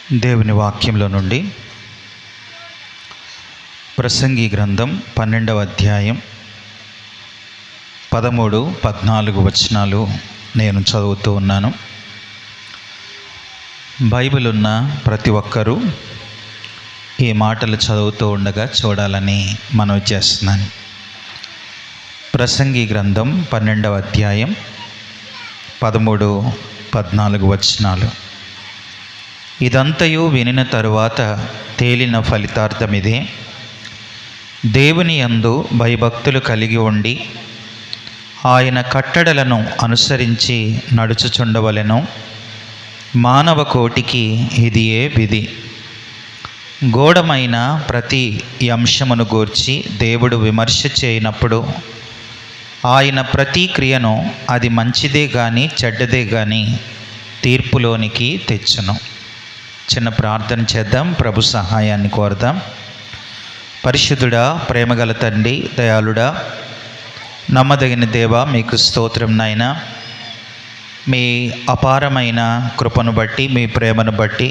దేవుని వాక్యంలో నుండి ప్రసంగి గ్రంథం 12వ అధ్యాయం 13, 14 వచనాలు నేను చదువుతూ ఉన్నాను. బైబిల్ ఉన్న ప్రతి ఒక్కరూ ఈ మాటలు చదువుతూ ఉండగా చూడాలని మనవి చేస్తున్నాను. ప్రసంగి గ్రంథం 12వ అధ్యాయం 13, 14 వచనాలు. ఇదంతయు వినిన తరువాత తేలిన ఫలితార్థమిదే: దేవుని యందు భయభక్తులు కలిగి ఉండి ఆయన కట్టడలను అనుసరించి నడుచుచుండవలెను. మానవ కోటికి ఇదియే విధి. గూఢమైన ప్రతి అంశమును గూర్చి దేవుడు విమర్శ చేయనప్పుడు ఆయన ప్రతి క్రియను అది మంచిదే కానీ చెడ్డదే కానీ తీర్పులోనికి తెచ్చును. చిన్న ప్రార్థన చేద్దాం, ప్రభు సహాయాన్ని కోరదాం. పరిశుద్ధుడా, ప్రేమగల తండ్రి, దయాళుడా, నమ్మదగిన దేవ, మీకు స్తోత్రం నాయనా. మీ అపారమైన కృపను బట్టి, మీ ప్రేమను బట్టి,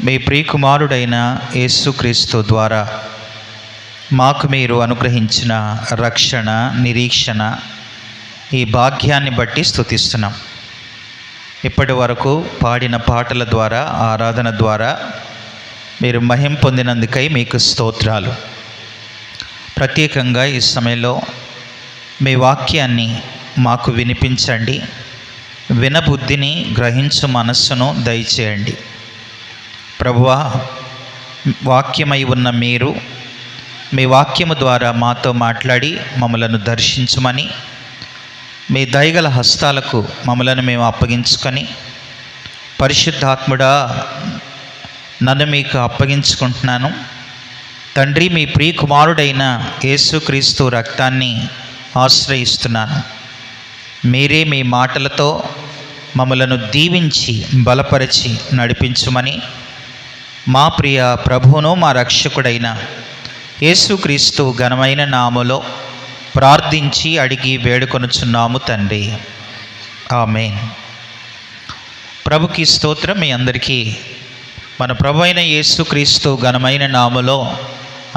మీ ప్రియకుమారుడైన యేసుక్రీస్తు ద్వారా మాకు మీరు అనుగ్రహించిన రక్షణ, నిరీక్షణ, ఈ భాగ్యాన్ని బట్టి స్తుతిస్తున్నాం. ఇప్పటి వరకు పాడిన పాటల ద్వారా, ఆరాధన ద్వారా మీరు మహిమ పొందినందుకై మీకు స్తోత్రాలు. ప్రత్యేకంగా ఈ సమయంలో మీ వాక్యాన్ని మాకు వినిపించండి. వినబుద్ధిని, గ్రహించు మనస్సును దయచేయండి. ప్రభువా, వాక్యమై ఉన్న మీరు మీ వాక్యము ద్వారా మాతో మాట్లాడి మమ్మలను దర్శించమని, మీ దయగల హస్తాలకు మమ్మలను మేము అప్పగించుకొని, పరిశుద్ధాత్ముడా, నన్ను మీకు అప్పగించుకుంటున్నాను తండ్రి. మీ ప్రియకుమారుడైన యేసుక్రీస్తు రక్తాన్ని ఆశ్రయిస్తున్నాను. మీరే మీ మాటలతో మమ్మలను దీవించి బలపరిచి నడిపించమని మా ప్రియ ప్రభువును మా రక్షకుడైన యేసుక్రీస్తు ఘనమైన నామములో ప్రార్థించి అడిగి వేడుకొనుచున్నాము తండ్రి, ఆమేన్. ప్రభుకి స్తోత్రం. మీ అందరికీ మన ప్రభు అయిన యేసుక్రీస్తు ఘనమైన నామములో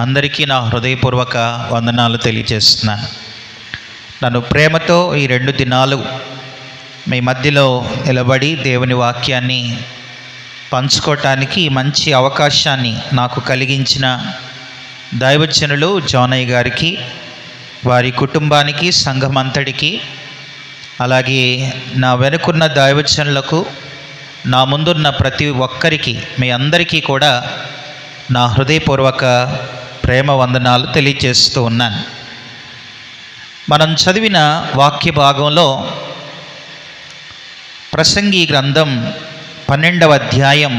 అందరికీ నా హృదయపూర్వక వందనాలు తెలియజేస్తున్నాను. నన్ను ప్రేమతో ఈ 2 దినాలు మీ మధ్యలో నిలబడి దేవుని వాక్యాన్ని పంచుకోవటానికి ఈ మంచి అవకాశాన్ని నాకు కలిగించిన దైవజనులు జానయ్య గారికి, వారి కుటుంబానికి, సంఘమంతటికి, అలాగే నా వెనుకున్న దైవజనులకు, నా ముందున్న ప్రతి ఒక్కరికి, మీ అందరికీ కూడా నా హృదయపూర్వక ప్రేమ వందనాలు తెలియజేస్తూ ఉన్నాను. మనం చదివిన వాక్య భాగంలో ప్రసంగి గ్రంథం 12వ అధ్యాయం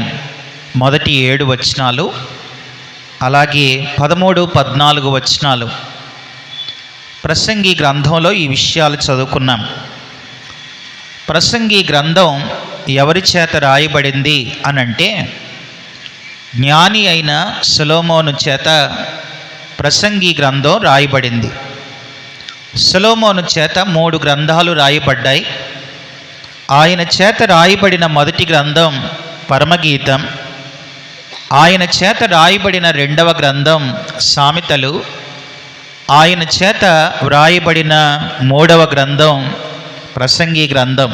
మొదటి 7 వచనాలు, అలాగే 13, 14 వచనాలు ప్రసంగి గ్రంథంలో ఈ విషయాలు చదువుకున్నాం. ప్రసంగి గ్రంథం ఎవరి చేత రాయబడింది అనంటే, జ్ఞాని అయిన సొలొమోను చేత ప్రసంగి గ్రంథం రాయబడింది. సొలొమోను చేత 3 గ్రంథాలు రాయబడ్డాయి. ఆయన చేత రాయబడిన మొదటి గ్రంథం పరమగీతం, ఆయన చేత రాయబడిన 2వ గ్రంథం సామెతలు, ఆయన చేత వ్రాయబడిన 3వ గ్రంథం ప్రసంగి గ్రంథం.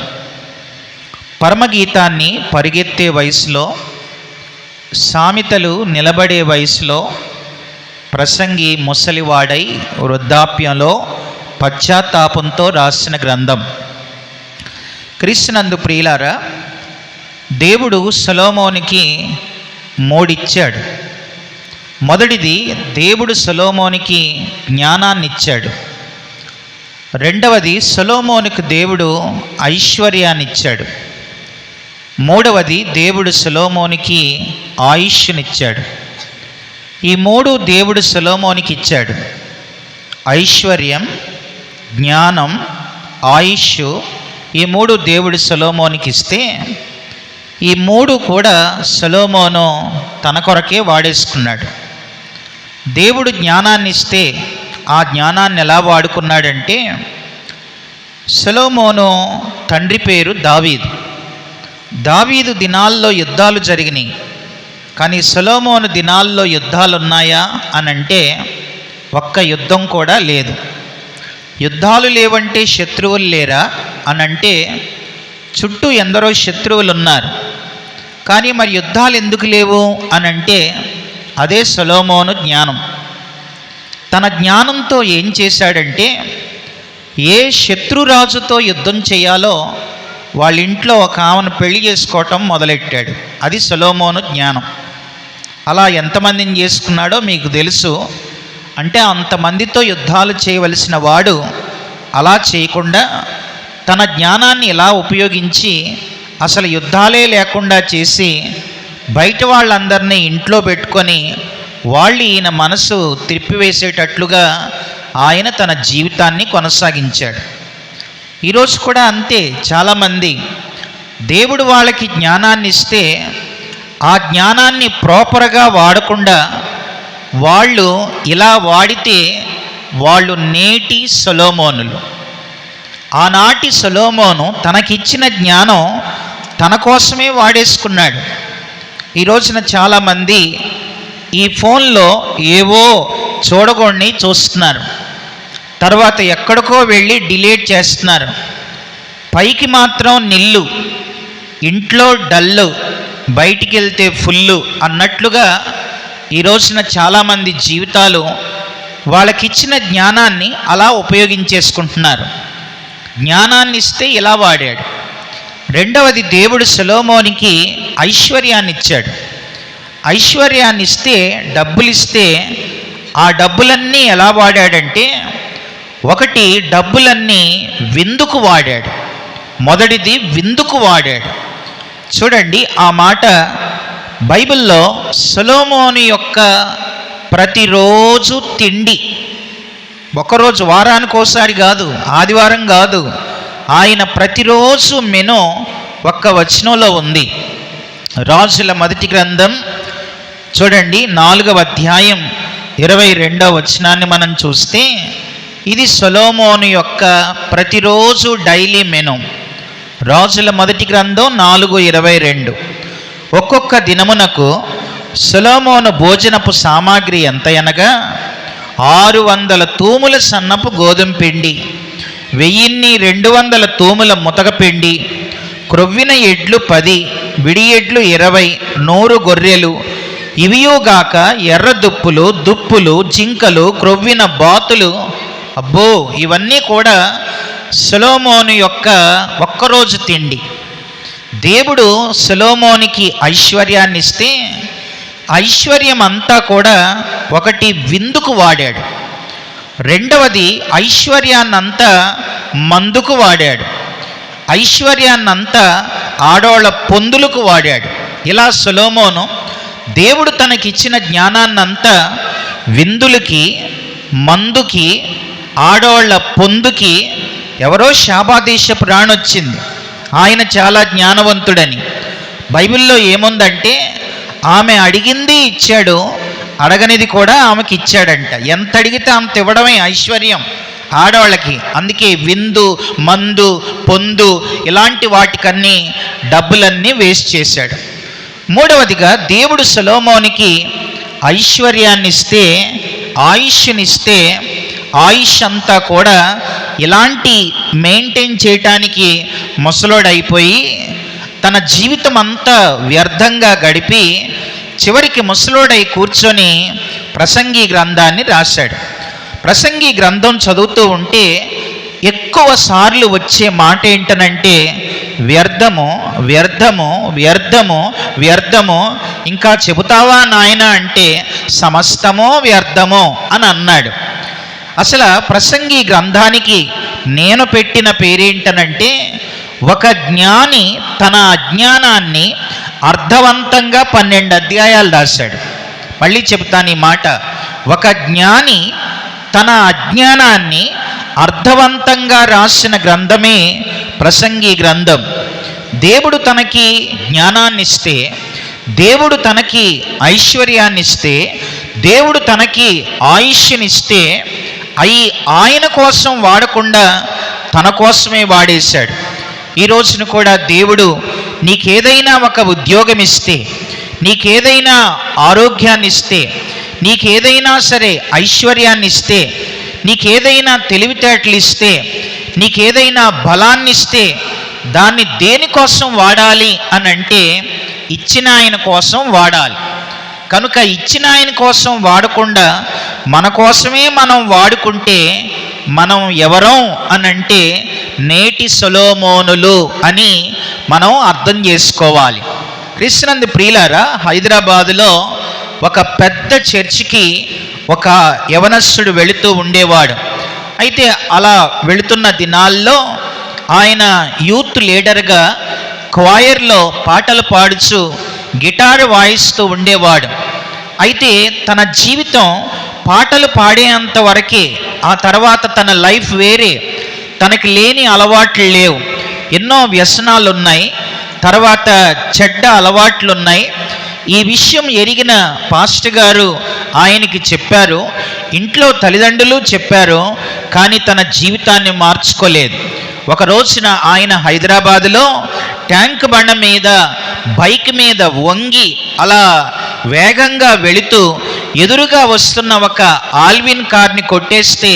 పరమగీతాన్ని పరిగెత్తే వయసులో, సామెతలు నిలబడే వయసులో, ప్రసంగి ముసలివాడై వృద్ధాప్యంలో పశ్చాత్తాపంతో రాసిన గ్రంథం. క్రీస్తునందు ప్రియులారా, దేవుడు సొలొమోనుకి 3 ఇచ్చాడు. మొదటిది, దేవుడు సొలొమోనుకి జ్ఞానాన్ని ఇచ్చాడు. రెండవది, సొలొమోనుకు దేవుడు ఐశ్వర్యాన్ని ఇచ్చాడు. మూడవది, దేవుడు సొలొమోనుకి ఆయుష్నిచ్చాడు. ఈ 3 దేవుడు సొలొమోనుకి ఇచ్చాడు. ఐశ్వర్యం, జ్ఞానం, ఆయుష్, ఈ 3 దేవుడు సొలొమోనుకి ఇస్తే, ఈ 3 కూడా సొలొమోను తన కొరకే వాడేసుకున్నాడు. దేవుడు జ్ఞానాన్ని ఇస్తే ఆ జ్ఞానాన్ని ఎలా వాడుకున్నాడంటే, సొలొమోను తండ్రి పేరు దావీదు. దావీదు దినాల్లో యుద్ధాలు జరిగినాయి, కానీ సొలొమోను దినాల్లో యుద్ధాలు ఉన్నాయా అని అంటే ఒక్క యుద్ధం కూడా లేదు. యుద్ధాలు లేవంటే శత్రువులు లేరా అని అంటే చుట్టూ ఎందరో శత్రువులు ఉన్నారు. కానీ మరి యుద్ధాలు ఎందుకు లేవు అని అంటే అదే సొలొమోను జ్ఞానం. తన జ్ఞానంతో ఏం చేశాడంటే ఏ శత్రురాజుతో యుద్ధం చేయాలో వాళ్ళ ఇంట్లో ఒక ఆమెను పెళ్లి చేసుకోవటం మొదలెట్టాడు. అది సొలొమోను జ్ఞానం. అలా ఎంతమందిని చేసుకున్నాడో మీకు తెలుసు. అంటే అంతమందితో యుద్ధాలు చేయవలసిన వాడు అలా చేయకుండా తన జ్ఞానాన్ని ఇలా ఉపయోగించి అసలు యుద్ధాలే లేకుండా చేసి బయట వాళ్ళందరినీ ఇంట్లో పెట్టుకొని వాళ్ళు ఈయన మనసు త్రిప్పివేసేటట్లుగా ఆయన తన జీవితాన్ని కొనసాగించాడు. ఈరోజు కూడా అంతే. చాలామంది దేవుడు వాళ్ళకి జ్ఞానాన్ని ఇస్తే ఆ జ్ఞానాన్ని ప్రాపర్గా వాడకుండా వాళ్ళు ఇలా వాడితే వాళ్ళు నేటి సొలొమోనులు. ఆనాటి సొలొమోను తనకిచ్చిన జ్ఞానం తన కోసమే వాడేసుకున్నాడు. ఈ రోజున చాలామంది ఈ ఫోన్లో ఏవో చూడకూడని చూస్తున్నారు, తర్వాత ఎక్కడికో వెళ్ళి డిలీట్ చేస్తున్నారు. పైకి మాత్రం నిల్లు, ఇంట్లో డల్లు, బయటికి వెళ్తే ఫుల్లు అన్నట్లుగా ఈ రోజున చాలామంది జీవితాలు వాళ్ళకిచ్చిన జ్ఞానాన్ని అలా ఉపయోగించేసుకుంటున్నారు. జ్ఞానాన్ని ఇస్తే ఇలా వాడాడు. రెండవది, దేవుడు సొలొమోనుకి ఐశ్వర్యాన్ని ఇచ్చాడు. ఐశ్వర్యాన్ని ఇస్తే, డబ్బులు ఇస్తే ఆ డబ్బులన్నీ ఎలా వాడాడంటే ఒకటి, డబ్బులన్నీ విందుకు వాడాడు. మొదటిది విందుకు వాడాడు. చూడండి ఆ మాట బైబిల్లో. సొలొమోను యొక్క ప్రతిరోజు తిండి, ఒకరోజు వారానికి ఒకసారి కాదు, ఆదివారం కాదు, ఆయన ప్రతిరోజు మెను ఒక్క వచనంలో ఉంది. రాజుల మొదటి గ్రంథం చూడండి 4వ అధ్యాయం 22వ వచనాన్ని మనం చూస్తే ఇది సొలొమోను యొక్క ప్రతిరోజు డైలీ మెను. రాజుల మొదటి గ్రంథం 4:22. ఒక్కొక్క దినమునకు సొలొమోను భోజనపు సామాగ్రి ఎంత అనగా 600 తూముల సన్నపు గోధుమ పిండి, 1200 తూముల ముతక పిండి, క్రొవ్విన ఎడ్లు 10, విడి ఎడ్లు 20, 100 గొర్రెలు, ఇవియుగాక ఎర్ర దుప్పులు, జింకలు, క్రొవ్విన బాతులు. అబ్బో, ఇవన్నీ కూడా సొలొమోను యొక్క ఒక్కరోజు తిండి. దేవుడు సొలొమోనుకి ఐశ్వర్యాన్ని ఇస్తే ఐశ్వర్యం అంతా కూడా ఒకటి విందుకు వాడాడు. రెండవది, ఐశ్వర్యాన్నంతా మందుకు వాడాడు. ఐశ్వర్యాన్నంతా ఆడోళ్ళ పొందులకు వాడాడు. ఇలా సొలొమోను దేవుడు తనకిచ్చిన జ్ఞానాన్నంతా విందులకి, మందుకి, ఆడోళ్ళ పొందుకి. ఎవరో శాపాదేశపు రాణొచ్చింది, ఆయన చాలా జ్ఞానవంతుడని. బైబిల్లో ఏముందంటే ఆమె అడిగింది ఇచ్చాడు, అడగనిది కూడా ఆమెకి ఇచ్చాడంట. ఎంత అడిగితే అంత ఇవ్వడమే ఐశ్వర్యం ఆడవాళ్ళకి. అందుకే విందు, మందు, పొందు ఇలాంటి వాటికన్నీ డబ్బులన్నీ వేస్ట్ చేశాడు. మూడవదిగా, దేవుడు సొలొమోనుకి ఐశ్వర్యాన్ని ఇస్తే, ఆయుష్నిస్తే ఆయుష్ అంతా కూడా ఇలాంటి మెయింటైన్ చేయటానికి ముసలోడైపోయి తన జీవితం అంతా వ్యర్థంగా గడిపి చివరికి ముసలోడై కూర్చొని ప్రసంగి గ్రంథాన్ని రాశాడు. ప్రసంగి గ్రంథం చదువుతూ ఉంటే ఎక్కువ సార్లు వచ్చే మాట ఏంటనంటే వ్యర్థము, వ్యర్థము, వ్యర్థము, వ్యర్థము. ఇంకా చెబుతావా నాయన అంటే సమస్తమో వ్యర్థమో అని అన్నాడు. అసలు ప్రసంగి గ్రంథానికి నేను పెట్టిన పేరేంటనంటే ఒక జ్ఞాని తన అజ్ఞానాన్ని అర్థవంతంగా 12 అధ్యాయాలు రాశాడు. మళ్ళీ చెబుతాను ఈ మాట. ఒక జ్ఞాని తన అజ్ఞానాన్ని అర్థవంతంగా రాసిన గ్రంథమే ప్రసంగి గ్రంథం. దేవుడు తనకి జ్ఞానాన్నిస్తే, దేవుడు తనకి ఐశ్వర్యాన్నిస్తే, దేవుడు తనకి ఆయుష్నిస్తే అవి ఆయన కోసం వాడకుండా తన కోసమే వాడేశాడు. ఈ రోజున కూడా దేవుడు నీకేదైనా ఒక ఉద్యోగం ఇస్తే, నీకేదైనా ఆరోగ్యాన్ని ఇస్తే, నీకేదైనా సరే ఐశ్వర్యాన్ని ఇస్తే, నీకేదైనా తెలివితేటలు ఇస్తే, నీకేదైనా బలాన్ని ఇస్తే, దాన్ని దేనికోసం వాడాలి అని అంటే ఇచ్చిన ఆయన కోసం వాడాలి. కనుక ఇచ్చిన ఆయన కోసం వాడకుండా మన కోసమే మనం వాడుకుంటే మనం ఎవరం అని అంటే నేటి సొలొమోనులు అని మనం అర్థం చేసుకోవాలి. క్రీస్తునందు ప్రియులారా, హైదరాబాదులో ఒక పెద్ద చర్చికి ఒక యవనస్తుడు వెళుతూ ఉండేవాడు. అయితే అలా వెళుతున్న దినాల్లో ఆయన యూత్ లీడర్గా క్వాయర్లో పాటలు పాడుచు గిటార్ వాయిస్తూ ఉండేవాడు. అయితే తన జీవితం పాటలు పాడేంత వరకే, ఆ తర్వాత తన లైఫ్ వేరే, తనకి లేని అలవాట్లు లేవు, ఎన్నో వ్యసనాలు ఉన్నాయి, తర్వాత చెడ్డ అలవాట్లు ఉన్నాయి. ఈ విషయం ఎరిగిన పాస్టర్ గారు ఆయనకి చెప్పారు, ఇంట్లో తల్లిదండ్రులు చెప్పారు, కానీ తన జీవితాన్ని మార్చుకోలేదు. ఒక రోజున ఆయన హైదరాబాదులో ట్యాంక్ బండ మీద బైక్ మీద వంగి అలా వేగంగా వెళుతూ ఎదురుగా వస్తున్న ఒక ఆల్విన్ కార్ని కొట్టేస్తే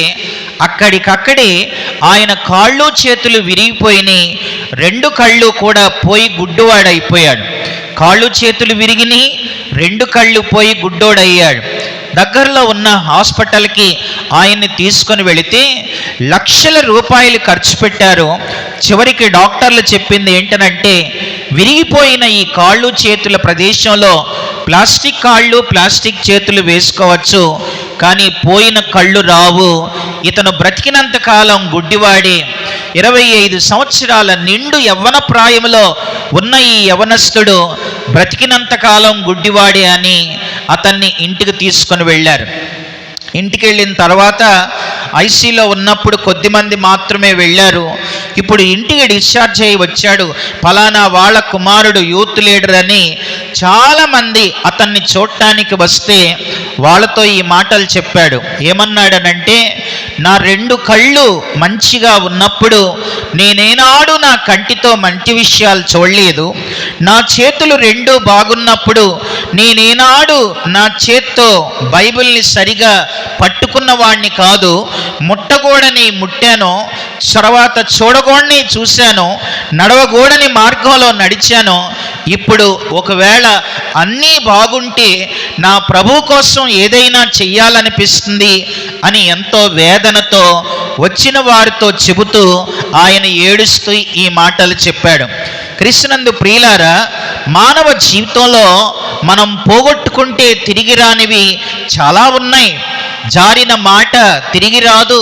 అక్కడికక్కడే ఆయన కాళ్ళు చేతులు విరిగిపోయినాయి, 2 కళ్ళు కూడా పోయి గుడ్డువాడైపోయాడు. కాళ్ళు చేతులు విరిగిని, 2 కళ్ళు పోయి గుడ్డోడయ్యాడు. దగ్గరలో ఉన్న హాస్పిటల్కి ఆయన్ని తీసుకొని వెళితే లక్షల రూపాయలు ఖర్చు పెట్టారు. చివరికి డాక్టర్లు చెప్పింది ఏంటనంటే, విరిగిపోయిన ఈ కాళ్ళు చేతుల ప్రదేశంలో ప్లాస్టిక్ కాళ్ళు ప్లాస్టిక్ చేతులు వేసుకోవచ్చు, కానీ పోయిన కళ్ళు రావు. ఇతను బ్రతికినంత కాలం గుడ్డివాడే. 25 సంవత్సరాల నిండు యవ్వన ప్రాయంలో ఉన్న ఈ యవనస్తుడు బ్రతికినంత కాలం గుడ్డివాడే అని అతన్ని ఇంటికి తీసుకొని వెళ్ళారు. ఇంటికి వెళ్ళిన తర్వాత ఐసీలో ఉన్నప్పుడు కొద్దిమంది మాత్రమే వెళ్ళారు. ఇప్పుడు ఇంటికి డిశ్చార్జ్ అయ్యి వచ్చాడు. ఫలానా వాళ్ళ కుమారుడు యూత్ లీడర్ అని చాలామంది అతన్ని చూడటానికి వస్తే వాళ్ళతో ఈ మాటలు చెప్పాడు. ఏమన్నాడనంటే, నా 2 కళ్ళు మంచిగా ఉన్నప్పుడు నేనేనాడు నా కంటితో మంచి విషయాలు చూడలేదు. నా చేతులు 2 బాగున్నప్పుడు నేనేనాడు నా చేత్తో బైబిల్ని సరిగా పట్టుకున్న వాడిని కాదు. ముట్టగోడని ముట్టాను, తర్వాత చూడగోడని చూశాను, నడవగోడని మార్గంలో నడిచాను. ఇప్పుడు ఒకవేళ అన్నీ బాగుంటే నా ప్రభు కోసం ఏదైనా చెయ్యాలనిపిస్తుంది అని ఎంతో వేదనతో వచ్చిన వారితో చెబుతూ ఆయన ఏడుస్తూ ఈ మాటలు చెప్పాడు. క్రీస్తునందు ప్రియులారా, మానవ జీవితంలో మనం పోగొట్టుకుంటే తిరిగి రానివి చాలా ఉన్నాయి. జారిన మాట తిరిగి రాదు,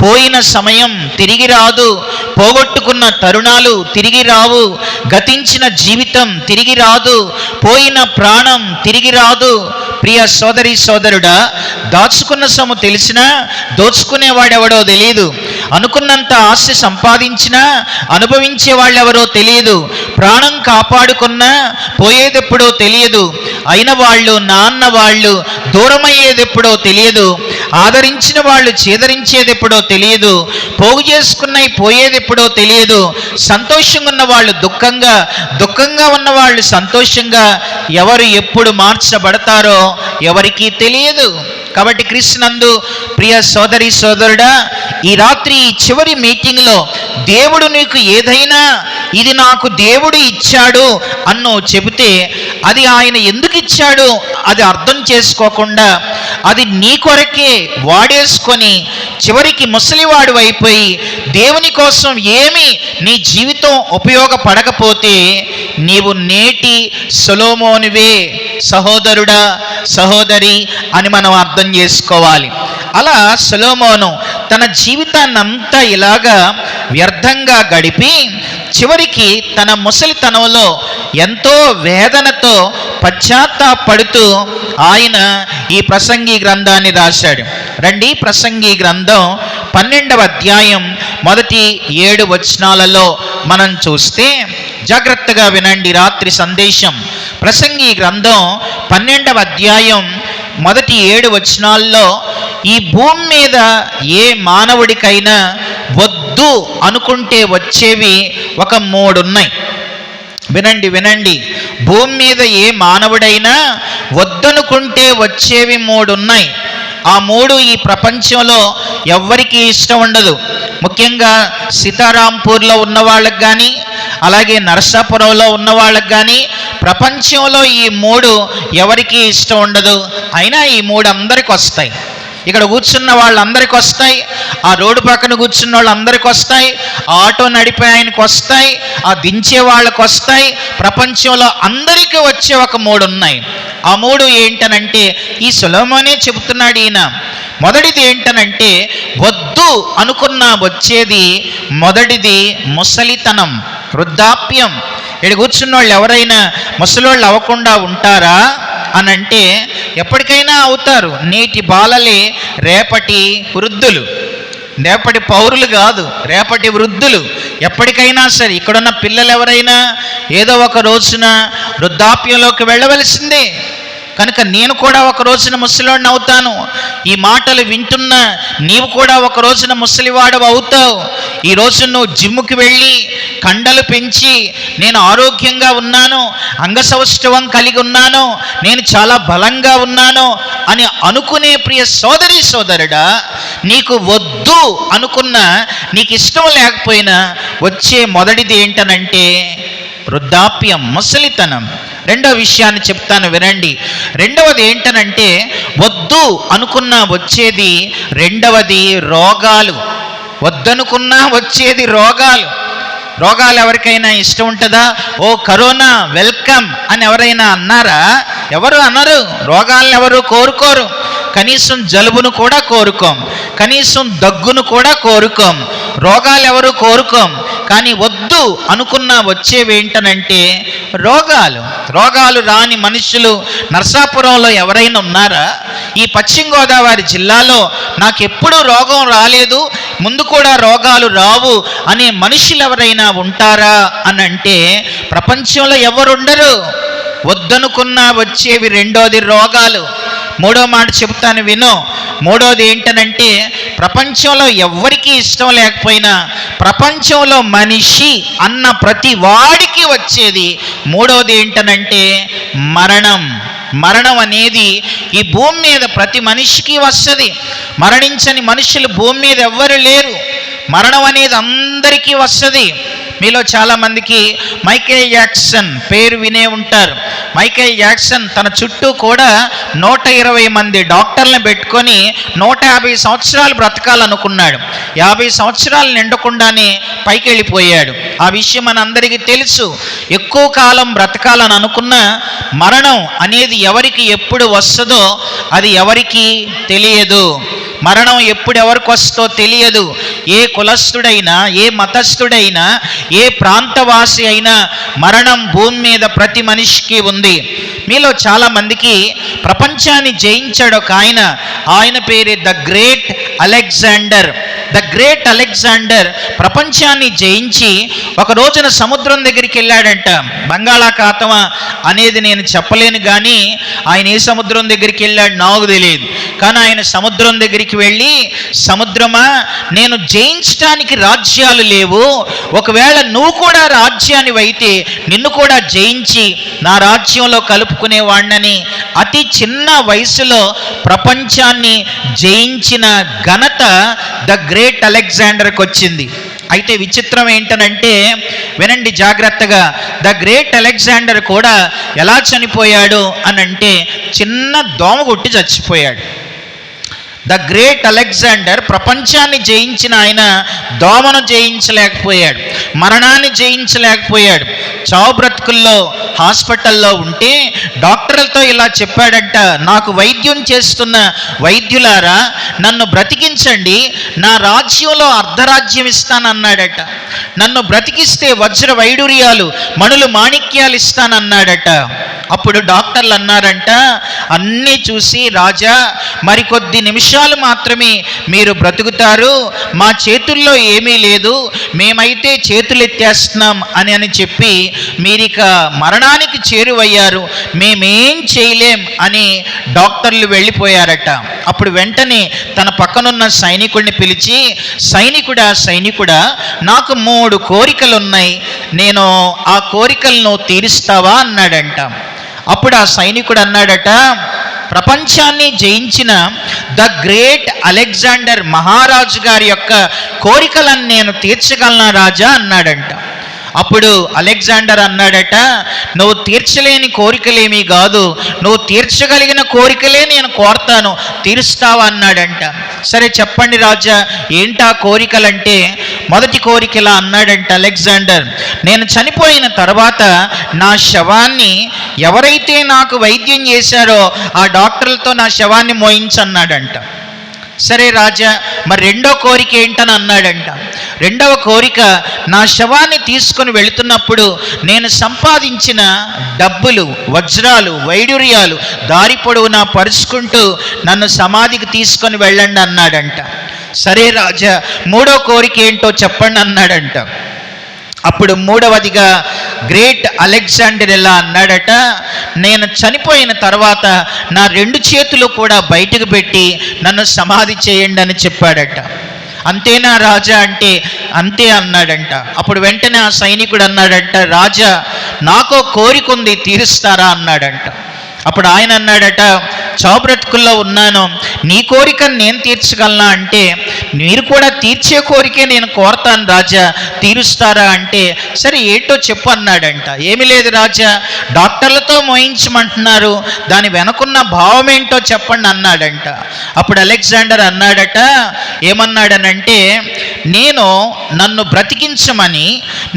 పోయిన సమయం తిరిగి రాదు, పోగొట్టుకున్న తరుణాలు తిరిగి రావు, గతించిన జీవితం తిరిగి రాదు, పోయిన ప్రాణం తిరిగి రాదు. ప్రియ సోదరి సోదరుడా, దాచుకున్న సొమ్ము తెలిసినా దోచుకునేవాడెవడో తెలియదు, అనుకున్నంత ఆస్తి సంపాదించినా అనుభవించే వాళ్ళెవరో తెలియదు, ప్రాణం కాపాడుకున్నా పోయేదెప్పుడో తెలియదు, అయిన వాళ్ళు నాన్న వాళ్ళు దూరమయ్యేదెప్పుడో తెలియదు, ఆదరించిన వాళ్ళు చేదరించేదెప్పుడో తెలియదు, పోగు చేసుకున్నవి పోయేదెప్పుడో తెలియదు, సంతోషంగా ఉన్న వాళ్ళు దుఃఖంగా ఉన్న వాళ్ళు సంతోషంగా ఎవరు ఎప్పుడు మార్చబడతారో ఎవరికీ తెలియదు. కాబట్టి క్రీస్తునందు ప్రియ సోదరి సోదరుడా, ఈ రాత్రి ఈ చివరి మీటింగ్లో దేవుడు నీకు ఏదైనా ఇది నాకు దేవుడు ఇచ్చాడు అన్నో చెబితే అది ఆయన ఎందుకు ఇచ్చాడు అది అర్థం చేసుకోకుండా అది నీ కొరకే వాడేసుకొని చివరికి ముసలివాడు అయిపోయి దేవుని కోసం ఏమి నీ జీవితం ఉపయోగపడకపోతే నీవు నేటి సొలొమోనువే సహోదరుడా సహోదరి అని మనం అర్థం చేసుకోవాలి. అలా సొలొమోను తన జీవితాన్నంతా ఇలాగా వ్యర్థంగా గడిపి చివరికి తన ముసలితనంలో ఎంతో వేదనతో పశ్చాత్తాపడుతూ ఆయన ఈ ప్రసంగి గ్రంథాన్ని రాశాడు. రండి, ప్రసంగి గ్రంథం 12వ అధ్యాయం మొదటి 7 వచనాలలో మనం చూస్తే, జాగ్రత్తగా వినండి రాత్రి సందేశం. ప్రసంగి గ్రంథం 12వ అధ్యాయం మొదటి 7 వచనాల్లో ఈ భూమి మీద ఏ మానవుడికైనా వద్దు అనుకుంటే వచ్చేవి ఒక 3 ఉన్నాయి. వినండి వినండి, భూమి మీద ఏ మానవుడైనా వద్దనుకుంటే వచ్చేవి 3 ఉన్నాయి. ఆ 3 ఈ ప్రపంచంలో ఎవ్వరికీ ఇష్టం ఉండదు. ముఖ్యంగా సీతారాంపూర్లో ఉన్న వాళ్ళకి కానీ, అలాగే నరసాపురంలో ఉన్న వాళ్ళకి కానీ ప్రపంచంలో ఈ 3 ఎవరికీ ఇష్టం ఉండదు. అయినా ఈ 3 అందరికి వస్తాయి. ఇక్కడ కూర్చున్న వాళ్ళందరికి వస్తాయి, ఆ రోడ్డు పక్కన కూర్చున్న వాళ్ళందరికి వస్తాయి, ఆ ఆటో నడిపే ఆయనకు వస్తాయి, ఆ దించే వాళ్ళకి వస్తాయి. ప్రపంచంలో అందరికీ వచ్చే ఒక 3 ఉన్నాయి. ఆ 3 ఏంటనంటే ఈ సొలొమోనే చెబుతున్నాడు ఈయన. మొదటిది ఏంటనంటే వద్దు అనుకున్నా వచ్చేది, మొదటిది ముసలితనం, వృద్ధాప్యం. ఇక్కడ కూర్చున్న వాళ్ళు ఎవరైనా ముసలోళ్ళు అవ్వకుండా ఉంటారా అని అంటే ఎప్పటికైనా అవుతారు. నేటి బాలలే రేపటి వృద్ధులు, రేపటి పౌరులు కాదు, రేపటి వృద్ధులు. ఎప్పటికైనా సరే ఇక్కడున్న పిల్లలు ఎవరైనా ఏదో ఒక రోజున వృద్ధాప్యంలోకి వెళ్ళవలసిందే. కనుక నేను కూడా ఒక రోజున ముసలివాడిని అవుతాను. ఈ మాటలు వింటున్న నీవు కూడా ఒక రోజున ముసలివాడు అవుతావు. ఈరోజు నువ్వు జిమ్కి వెళ్ళి కండలు పెంచి నేను ఆరోగ్యంగా ఉన్నాను, అంగసౌష్ఠవం కలిగి ఉన్నాను, నేను చాలా బలంగా ఉన్నాను అని అనుకునే ప్రియ సోదరి సోదరుడా, నీకు వద్దు అనుకున్నా, నీకు ఇష్టం లేకపోయినా వచ్చే మొదటిది ఏంటనంటే వృద్ధాప్యం, ముసలితనం. రెండో విషయాన్ని చెప్తాను వినండి. రెండవది ఏంటనంటే వద్దు అనుకున్నా వచ్చేది రెండవది రోగాలు. వద్దనుకున్నా వచ్చేది రోగాలు. రోగాలు ఎవరికైనా ఇష్టం ఉంటుందా? ఓ కరోనా వెల్కమ్ అని ఎవరైనా అన్నారా? ఎవరు అనరు. రోగాలను ఎవరు కోరుకోరు. కనీసం జలుబును కూడా కోరుకోం, కనీసం దగ్గును కూడా కోరుకోం. రోగాలు ఎవరు కోరుకోం. కానీ వద్దు అనుకున్నా వచ్చేవేంటనంటే రోగాలు. రోగాలు రాని మనుషులు నరసాపురంలో ఎవరైనా ఉన్నారా? ఈ పశ్చిమ గోదావరి జిల్లాలో నాకు ఎప్పుడూ రోగం రాలేదు, ముందు కూడా రోగాలు రావు అనే మనుషులు ఎవరైనా ఉంటారా అని అంటే ప్రపంచంలో ఎవరుండరు. వద్దనుకున్నా వచ్చేవి రెండోది రోగాలు. మూడో మాట చెబుతాను విను. మూడోది ఏంటనంటే ప్రపంచంలో ఎవ్వరికీ ఇష్టం లేకపోయినా ప్రపంచంలో మనిషి అన్న ప్రతి వాడికి వచ్చేది మూడోది ఏంటనంటే మరణం. మరణం అనేది ఈ భూమి మీద ప్రతి మనిషికి వస్తుంది. మరణించని మనుషులు భూమి మీద ఎవ్వరు లేరు. మరణం అనేది అందరికీ వస్తుంది. మీలో చాలామందికి మైకేల్ జాక్సన్ పేరు వినే ఉంటారు. మైకేల్ జాక్సన్ తన చుట్టూ కూడా 120 మంది డాక్టర్లను పెట్టుకొని 150 సంవత్సరాలు బ్రతకాలనుకున్నాడు. 50 సంవత్సరాలు నిండకుండానే పైకి వెళ్ళిపోయాడు. ఆ విషయం మనందరికీ తెలుసు. ఎక్కువ కాలం బ్రతకాలని అనుకున్న మరణం అనేది ఎవరికి ఎప్పుడు వస్తుందో అది ఎవరికి తెలియదు. మరణం ఎప్పుడు ఎవరికి వస్తుందో తెలియదు. ఏ కులస్థుడైనా, ఏ మతస్థుడైనా, ఏ ప్రాంతవాసి అయినా మరణం భూమి మీద ప్రతి మనిషికి ఉంది. మీలో చాలామందికి ప్రపంచాన్ని జయించాడు ఒక ఆయన పేరే the great Alexander. The great Alexander ప్రపంచాన్ని జయించి ఒక రోజున సముద్రం దగ్గరికి వెళ్ళాడంట. బంగాళాఖాతం అనేది నేను చెప్పలేను, కానీ ఆయన ఏ సముద్రం దగ్గరికి వెళ్ళాడు నాకు తెలియదు. కానీ ఆయన సముద్రం దగ్గరికి వెళ్ళి, సముద్రమా, నేను జయించడానికి రాజ్యాలు లేవు, ఒకవేళ నువ్వు కూడా రాజ్యాన్ని అయితే నిన్ను కూడా జయించి నా రాజ్యంలో కలుపుకునేవాడినని అతి చిన్న వయసులో ప్రపంచాన్ని జయించిన ఘనత ద గ్రేట్ అలెగ్జాండర్కి వచ్చింది. అయితే విచిత్రం ఏంటనంటే వినండి జాగ్రత్తగా, ద గ్రేట్ అలెగ్జాండర్ కూడా ఎలా చనిపోయాడు అనంటే చిన్న దోమ కొట్టి చచ్చిపోయాడు. ద గ్రేట్ అలెగ్జాండర్ ప్రపంచాన్ని జయించిన ఆయన దోమను జయించలేకపోయాడు, మరణాన్ని జయించలేకపోయాడు. చావు బ్రతుకుల్లో హాస్పిటల్లో ఉంటే డాక్టర్లతో ఇలా చెప్పాడంట, నాకు వైద్యం చేస్తున్న వైద్యులారా నన్ను బ్రతికించండి, నా రాజ్యంలో అర్ధరాజ్యం ఇస్తానన్నాడట. నన్ను బ్రతికిస్తే వజ్ర వైడూర్యాలు, మణులు, మాణిక్యాలు ఇస్తానన్నాడట. అప్పుడు డాక్టర్లు అన్నారంట, అన్నీ చూసి రాజా మరికొద్ది నిమిషాలు మాత్రమే మీరు బ్రతుకుతారు, మా చేతుల్లో ఏమీ లేదు, మేమైతే చేతులు ఎత్తేస్తున్నాం అని చెప్పి మీరిక మరణానికి చేరువయ్యారు, మేమేం చేయలేం అని డాక్టర్లు వెళ్ళిపోయారట. అప్పుడు వెంటనే తన పక్కనున్న సైనికుడిని పిలిచి, సైనికుడా నాకు 3 కోరికలు ఉన్నాయి, నేను ఆ కోరికలను తీరుస్తావా అన్నాడంట. అప్పుడు ఆ సైనికుడు అన్నాడట, ప్రపంచాన్ని జయించిన ద గ్రేట్ అలెగ్జాండర్ మహారాజు గారి యొక్క కోరికలను నేను తీర్చగలనా రాజా అన్నాడంట. అప్పుడు అలెగ్జాండర్ అన్నాడట, నువ్వు తీర్చలేని కోరికలేమీ కాదు, నువ్వు తీర్చగలిగిన కోరికలే నేను కోరతాను, తీరుస్తావా అన్నాడంట. సరే చెప్పండి రాజా, ఏంటా కోరికలంటే, మొదటి కోరిక ఇలా అన్నాడంట అలెగ్జాండర్, నేను చనిపోయిన తర్వాత నా శవాన్ని ఎవరైతే నాకు వైద్యం చేశారో ఆ డాక్టర్లతో నా శవాన్ని మోయించన్నాడంట. సరే రాజా, మరి రెండో కోరిక ఏంటని అన్నాడంట. రెండవ కోరిక, నా శవాన్ని తీసుకొని వెళుతున్నప్పుడు నేను సంపాదించిన డబ్బులు, వజ్రాలు, వైడూర్యాలు దారి పొడవునా పరుచుకుంటూ నన్ను సమాధికి తీసుకొని వెళ్ళండి అన్నాడంట. సరే రాజా, మూడో కోరిక ఏంటో చెప్పండి అన్నాడంట. అప్పుడు మూడవదిగా గ్రేట్ అలెగ్జాండర్ ఎలా అన్నాడట, నేను చనిపోయిన తర్వాత నా 2 చేతులు కూడా బయటకు పెట్టి నన్ను సమాధి చేయండి అని చెప్పాడట. అంతేనా రాజా అంటే అంతే అన్నాడంట. అప్పుడు వెంటనే ఆ సైనికుడు అన్నాడంట, రాజా నాకో కోరిక ఉంది, తీరుస్తారా అన్నాడంట. అప్పుడు ఆయన అన్నాడట, చావుబ్రతుకుల్లో ఉన్నాను, నీ కోరికను నేను తీర్చగలనా అంటే, మీరు కూడా తీర్చే కోరికే నేను కోరతాను రాజా, తీరుస్తారా అంటే, సరే ఏంటో చెప్పు అన్నాడంట. ఏమీ లేదు రాజా, డాక్టర్లతో మోయించమంటున్నారు, దాని వెనకున్న భావం ఏంటో చెప్పండి అన్నాడంట. అప్పుడు అలెగ్జాండర్ అన్నాడట, ఏమన్నాడనంటే, నన్ను బ్రతికించమని,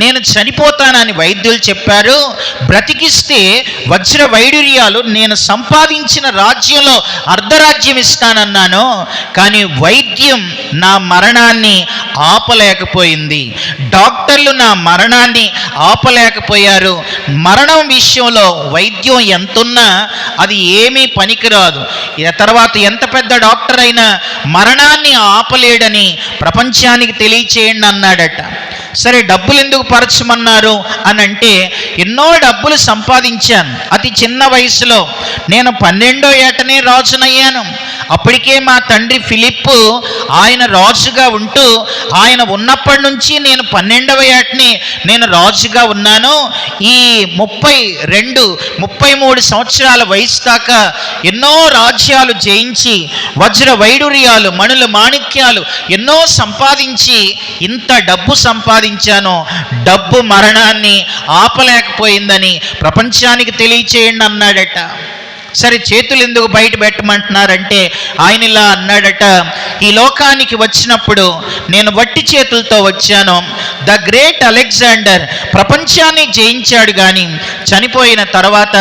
నేను చనిపోతానని వైద్యులు చెప్పారు, బ్రతికిస్తే వజ్ర వైడూర్యాలు నేను సంపాదించిన రాజ్యంలో అర్ధరాజ్యం ఇస్తానన్నాను, కానీ వైద్యం నా మరణాన్ని ఆపలేకపోయింది, డాక్టర్లు నా మరణాన్ని ఆపలేకపోయారు. మరణం విషయంలో వైద్యం ఎంతున్నా అది ఏమీ పనికిరాదు, తర్వాత ఎంత పెద్ద డాక్టర్ అయినా మరణాన్ని ఆపలేడని ప్రపంచానికి తెలియచేయండి అన్నాడట. సరే డబ్బులు ఎందుకు పరచమన్నారు అని అంటే, ఎన్నో డబ్బులు సంపాదించాను, అతి చిన్న వయసులో నేను 12వ ఏటనే రాజునయ్యాను. అప్పటికే మా తండ్రి ఫిలిప్పు ఆయన రాజుగా ఉంటూ, ఆయన ఉన్నప్పటి నుంచి నేను 12వ ఏటని నేను రాజుగా ఉన్నాను. ఈ 33 సంవత్సరాల వయసు దాకా ఎన్నో రాజ్యాలు జయించి వజ్ర వైడూర్యాలు, మణులు, మాణిక్యాలు ఎన్నో సంపాదించి ఇంత డబ్బు సంపాదించాను, డబ్బు మరణాన్ని ఆపలేకపోయిందని ప్రపంచానికి తెలియచేయండి అన్నాడట. సరే చేతులు ఎందుకు బయట పెట్టమంటున్నారంటే, ఆయన ఇలా అన్నాడట, ఈ లోకానికి వచ్చినప్పుడు నేను వట్టి చేతులతో వచ్చాను. ద గ్రేట్ అలెగ్జాండర్ ప్రపంచాన్ని జయించాడు, కానీ చనిపోయిన తర్వాత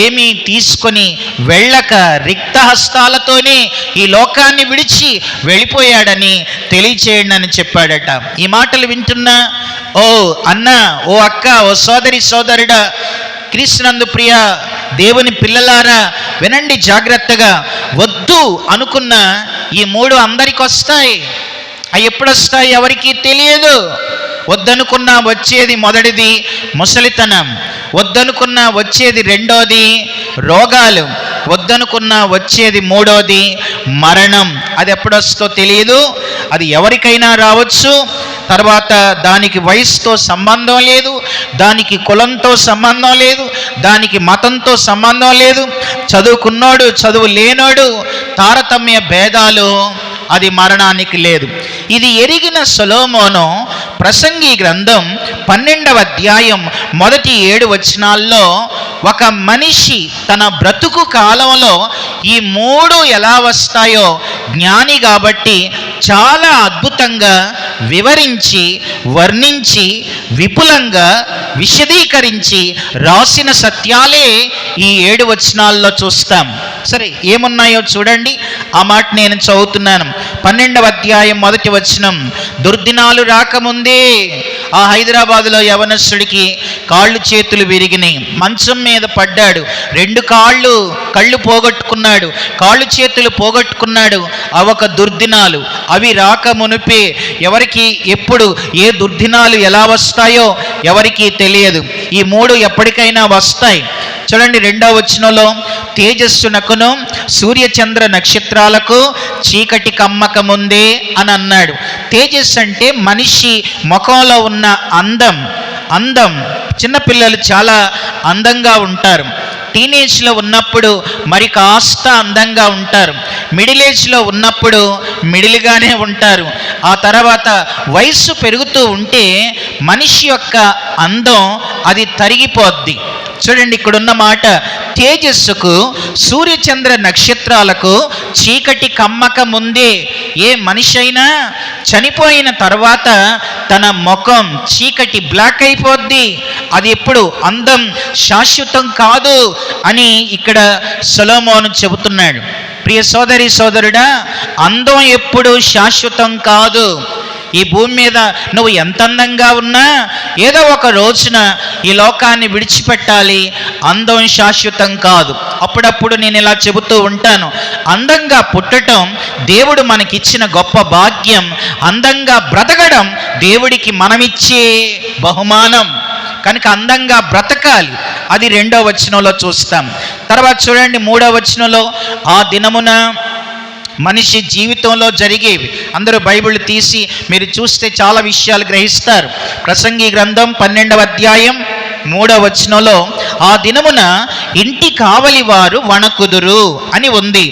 ఏమీ తీసుకొని వెళ్ళక రిక్త హస్తాలతోనే ఈ లోకాన్ని విడిచి వెళ్ళిపోయాడని తెలియచేయండి అని చెప్పాడట. ఈ మాటలు వింటున్నా ఓ అన్న, ఓ అక్క, ఓ సోదరి సోదరుడా, క్రీస్తునందు ప్రియ దేవుని పిల్లలారా వినండి జాగ్రత్తగా. వద్దు అనుకున్న ఈ 3 అందరికి వస్తాయి. అవి ఎప్పుడు వస్తాయి ఎవరికి తెలియదు. వద్దనుకున్నా వచ్చేది మొదటిది ముసలితనం, వద్దనుకున్నా వచ్చేది రెండోది రోగాలు, వద్దనుకున్నా వచ్చేది మూడోది మరణం. అది ఎప్పుడొస్తో తెలియదు, అది ఎవరికైనా రావచ్చు. తర్వాత దానికి వయసుతో సంబంధం లేదు, దానికి కులంతో సంబంధం లేదు, దానికి మతంతో సంబంధం లేదు, చదువుకున్నోడు చదువు లేనోడు తారతమ్య భేదాలు అది మరణానికి లేదు. ఇది ఎరిగిన సొలొమోను ప్రసంగి గ్రంథం 12వ అధ్యాయం మొదటి 7 వచనాల్లో ఒక మనిషి తన బ్రతుకు కాలంలో ఈ 3 ఎలా వస్తాయో జ్ఞాని కాబట్టి చాలా అద్భుతంగా వివరించి, వర్ణించి, విపులంగా విశదీకరించి రాసిన సత్యాలే ఈ 7 వచనాల్లో చూస్తాం. సరే ఏమున్నాయో చూడండి. ఆ మాట నేను చదువుతున్నాను. 12వ అధ్యాయం మొదటి వచనం, దుర్దినాలు రాకముందే ఆ హైదరాబాదులో యవనస్తుడికి కాళ్ళు చేతులు విరిగినాయి, మంచం మీద పడ్డాడు, 2 కళ్ళు పోగొట్టుకున్నాడు, కాళ్ళు చేతులు పోగొట్టుకున్నాడు. అవొక దుర్దినాలు. అవి రాక మునిపే ఎవరికి ఎప్పుడు ఏ దుర్దినాలు ఎలా వస్తాయో ఎవరికి తెలియదు. ఈ 3 ఎప్పటికైనా వస్తాయి. చూడండి 2వ వచనంలో, తేజస్సునకును సూర్యచంద్ర నక్షత్రాలకు చీకటి కమ్మక ముందే అని అన్నాడు. తేజస్సు అంటే మనిషి ముఖంలో ఉన్న అందం, అందం, చిన్నపిల్లలు చాలా అందంగా ఉంటారు. టీనేజ్లో ఉన్నప్పుడు మరి కాస్త అందంగా ఉంటారు. మిడిల్ ఏజ్లో ఉన్నప్పుడు మిడిల్గానే ఉంటారు. ఆ తర్వాత వయస్సు పెరుగుతూ ఉంటే మనిషి యొక్క అందం అది తరిగిపోద్ది. చూడండి, ఇక్కడున్న మాట, తేజస్సుకు సూర్యచంద్ర నక్షత్రాలకు చీకటి కమ్మక ముందే. ఏ మనిషి అయినా చనిపోయిన తర్వాత తన ముఖం చీకటి బ్లాక్ అయిపోద్ది. అది ఎప్పుడు అందం శాశ్వతం కాదు అని ఇక్కడ సొలొమోను చెబుతున్నాడు. ప్రియ సోదరి సోదరుడా, అందం ఎప్పుడు శాశ్వతం కాదు. ఈ భూమి మీద నువ్వు ఎంత అందంగా ఉన్నా ఏదో ఒక రోజున ఈ లోకాన్ని విడిచిపెట్టాలి. అందం శాశ్వతం కాదు. అప్పుడప్పుడు నేను ఇలా చెబుతూ ఉంటాను, అందంగా పుట్టడం దేవుడు మనకిచ్చిన గొప్ప భాగ్యం. అందంగా బ్రతకడం దేవుడికి మనమిచ్చే బహుమానం. కనుక అందంగా బ్రతకాలి. అది 2వ వచనంలో చూస్తాం. తర్వాత చూడండి 3వ వచనంలో, ఆ దినమున మనిషి జీవితంలో జరిగేవి. అందరూ బైబిల్ తీసి మీరు చూస్తే చాలా విషయాలు గ్రహిస్తారు. ప్రసంగి గ్రంథం 12వ అధ్యాయం 3వ వచనంలో, ఆ దినమున ఇంటి కావలి వారు వణకుదురు అని ఉంది.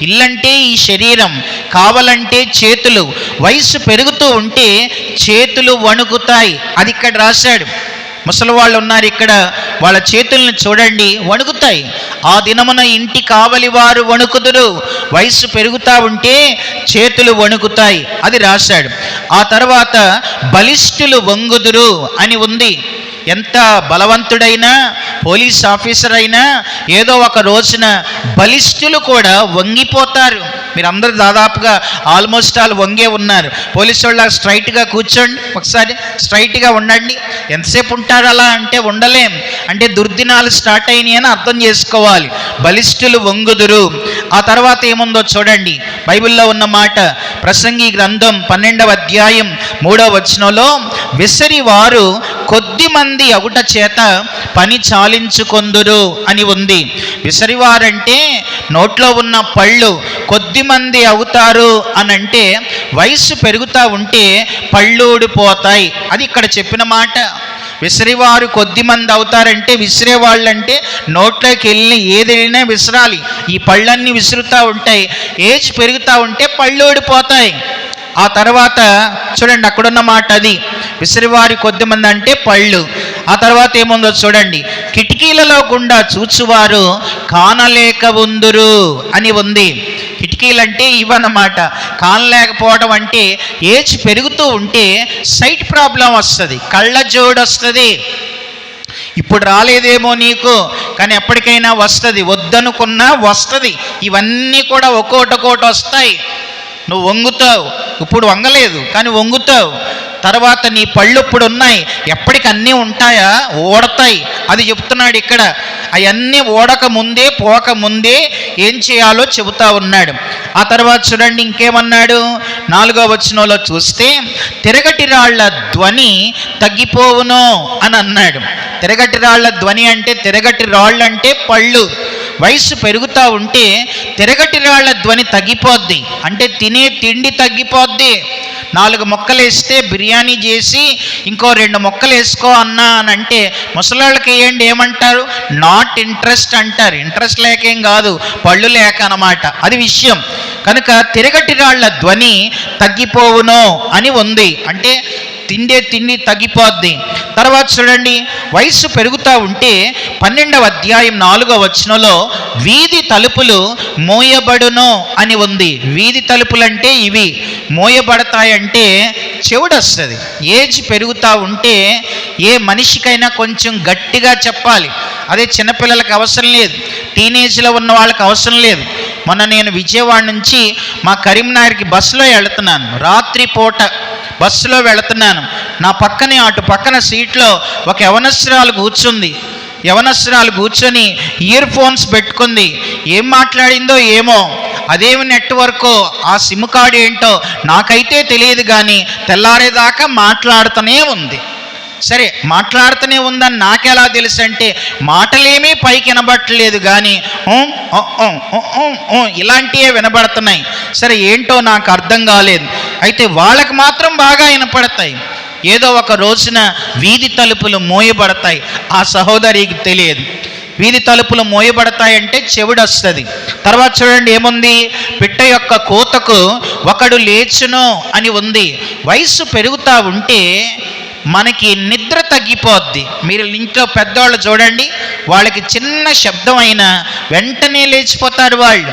ఇల్లంటే ఈ శరీరం, కావాలంటే చేతులు. వయసు పెరుగుతూ ఉంటే చేతులు వణుకుతాయి. అది ఇక్కడ రాశాడు. ముసలి వాళ్ళు ఉన్నారు ఇక్కడ, వాళ్ళ చేతులను చూడండి, వణుకుతాయి. ఆ దినమున ఇంటి కావలి వారు వణుకుదురు. వయసు పెరుగుతూ ఉంటే చేతులు వణుకుతాయి, అది రాశాడు. ఆ తర్వాత బలిష్ఠులు వంగుదురు అని ఉంది. ఎంత బలవంతుడైనా, పోలీస్ ఆఫీసర్ అయినా ఏదో ఒక రోజున బలిష్ఠులు కూడా వంగిపోతారు. మీరందరూ దాదాపుగా ఆల్మోస్ట్ ఆల్ వంగే ఉన్నారు. పోలీసు వాళ్ళ స్ట్రైట్గా కూర్చోండి, ఒకసారి స్ట్రైట్గా ఉండండి. ఎంతసేపు ఉంటారు అలా అంటే ఉండలేం. అంటే దుర్దినాలు స్టార్ట్ అయినాయి అని అర్థం చేసుకోవాలి. బలిష్ఠులు వంగుదురు. ఆ తర్వాత ఏముందో చూడండి, బైబిల్లో ఉన్న మాట, ప్రసంగి గ్రంథం 12వ అధ్యాయం 3వ వచనంలో, విసరి వారు కొద్ది మంది అగుట చేత పని చాలించుకొందురు అని ఉంది. విసరివారంటే నోట్లో ఉన్న పళ్ళు కొద్ది మంది అవుతారు అని అంటే వయస్సు పెరుగుతూ ఉంటే పళ్ళు ఊడిపోతాయి. అది ఇక్కడ చెప్పిన మాట. విసిరేవారు కొద్ది మంది అవుతారంటే, విసిరేవాళ్ళంటే నోట్లోకి వెళ్ళి ఏది వెళ్ళినా విసరాలి. ఈ పళ్ళన్నీ విసురుతూ ఉంటాయి. ఏజ్ పెరుగుతూ ఉంటే పళ్ళు ఊడిపోతాయి. ఆ తర్వాత చూడండి, అక్కడున్న మాట అది, విసిరివారి కొద్ది మంది అంటే పళ్ళు. ఆ తర్వాత ఏముందో చూడండి, కిటికీలలో గుండా చూచువారు కానలేక ఉందురు అని ఉంది. కిటికీలంటే ఇవన్నమాట. కానలేకపోవడం అంటే ఏజ్ పెరుగుతూ ఉంటే సైట్ ప్రాబ్లం వస్తుంది, కళ్ళజోడు వస్తుంది. ఇప్పుడు రాలేదేమో నీకు, కానీ ఎప్పటికైనా వస్తుంది. వద్దనుకున్నా వస్తుంది. ఇవన్నీ కూడా ఒక్కోటి వస్తాయి. నువ్వు వంగుతావు, ఇప్పుడు వంగలేదు కానీ వంగుతావు. తర్వాత నీ పళ్ళు ఇప్పుడు ఉన్నాయి, ఎప్పటికి అన్నీ ఉంటాయా? ఓడతాయి. అది చెప్తున్నాడు ఇక్కడ. అవన్నీ ఓడక ముందే, పోక ముందే ఏం చేయాలో చెబుతా ఉన్నాడు. ఆ తర్వాత చూడండి ఇంకేమన్నాడు, 4వ వచనంలో చూస్తే, తిరగటి రాళ్ల ధ్వని తగ్గిపోవును అని అన్నాడు. తిరగటి రాళ్ల ధ్వని అంటే, తిరగటి రాళ్ళు అంటే పళ్ళు. వయసు పెరుగుతూ ఉంటే తిరగటి రాళ్ల ధ్వని తగ్గిపోద్ది. అంటే తినే తిండి తగ్గిపోద్ది. 4 ముక్కలు వేస్తే బిర్యానీ చేసి ఇంకో 2 ముక్కలు వేసుకో అన్నా అని అంటే ముసలాళ్ళకి వేయండి, ఏమంటారు? నాట్ ఇంట్రెస్ట్ అంటారు. ఇంట్రెస్ట్ లేకేం కాదు, పళ్ళు లేక అన్నమాట. అది విషయం. కనుక తిరగటి రాళ్ల ధ్వని తగ్గిపోవును అని ఉంది. అంటే తిండి తగ్గిపోద్ది. తర్వాత చూడండి, వయసు పెరుగుతూ ఉంటే 12వ అధ్యాయం 4వ వచనంలో, వీధి తలుపులు మోయబడును అని ఉంది. వీధి తలుపులు అంటే ఇవి మోయబడతాయంటే చెవుడు వస్తుంది. ఏజ్ పెరుగుతూ ఉంటే ఏ మనిషికైనా కొంచెం గట్టిగా చెప్పాలి. అదే చిన్నపిల్లలకి అవసరం లేదు, టీనేజ్లో ఉన్న వాళ్ళకి అవసరం లేదు. మొన్న నేను విజయవాడ నుంచి మా కరీంనగర్కి బస్సులో వెళుతున్నాను. రాత్రి పూట బస్సులో వెళుతున్నాను. నా పక్కనే అటు పక్కన సీట్లో ఒక యవనస్తురాలు కూర్చుంది. యవనస్తురాలు కూర్చొని ఇయర్ ఫోన్స్ పెట్టుకుంది. ఏం మాట్లాడిందో ఏమో, అదేమి నెట్వర్కో, ఆ సిమ్ కార్డు ఏంటో నాకైతే తెలియదు, కానీ తెల్లారేదాకా మాట్లాడుతూనే ఉంది. సరే, మాట్లాడుతూనే ఉందని నాకెలా తెలుసు అంటే, మాటలేమీ పైకి వినబట్టలేదు కానీ ఇలాంటివే వినబడుతున్నాయి. సరే, ఏంటో నాకు అర్థం కాలేదు. అయితే వాళ్ళకి మాత్రం బాగా వినపడతాయి. ఏదో ఒక రోజున వీధి తలుపులు మోయబడతాయి. ఆ సహోదరికి తెలియదు. వీధి తలుపులు మోయబడతాయంటే చెవుడు వస్తుంది. తర్వాత చూడండి ఏముంది, పిట్ట యొక్క కోతకు ఒకడు లేచును అని ఉంది. వయసు పెరుగుతూ ఉంటే మనకి నిద్ర తగ్గిపోద్ది. మీరు ఇంట్లో పెద్దవాళ్ళు చూడండి, వాళ్ళకి చిన్న శబ్దం అయినా వెంటనే లేచిపోతారు వాళ్ళు.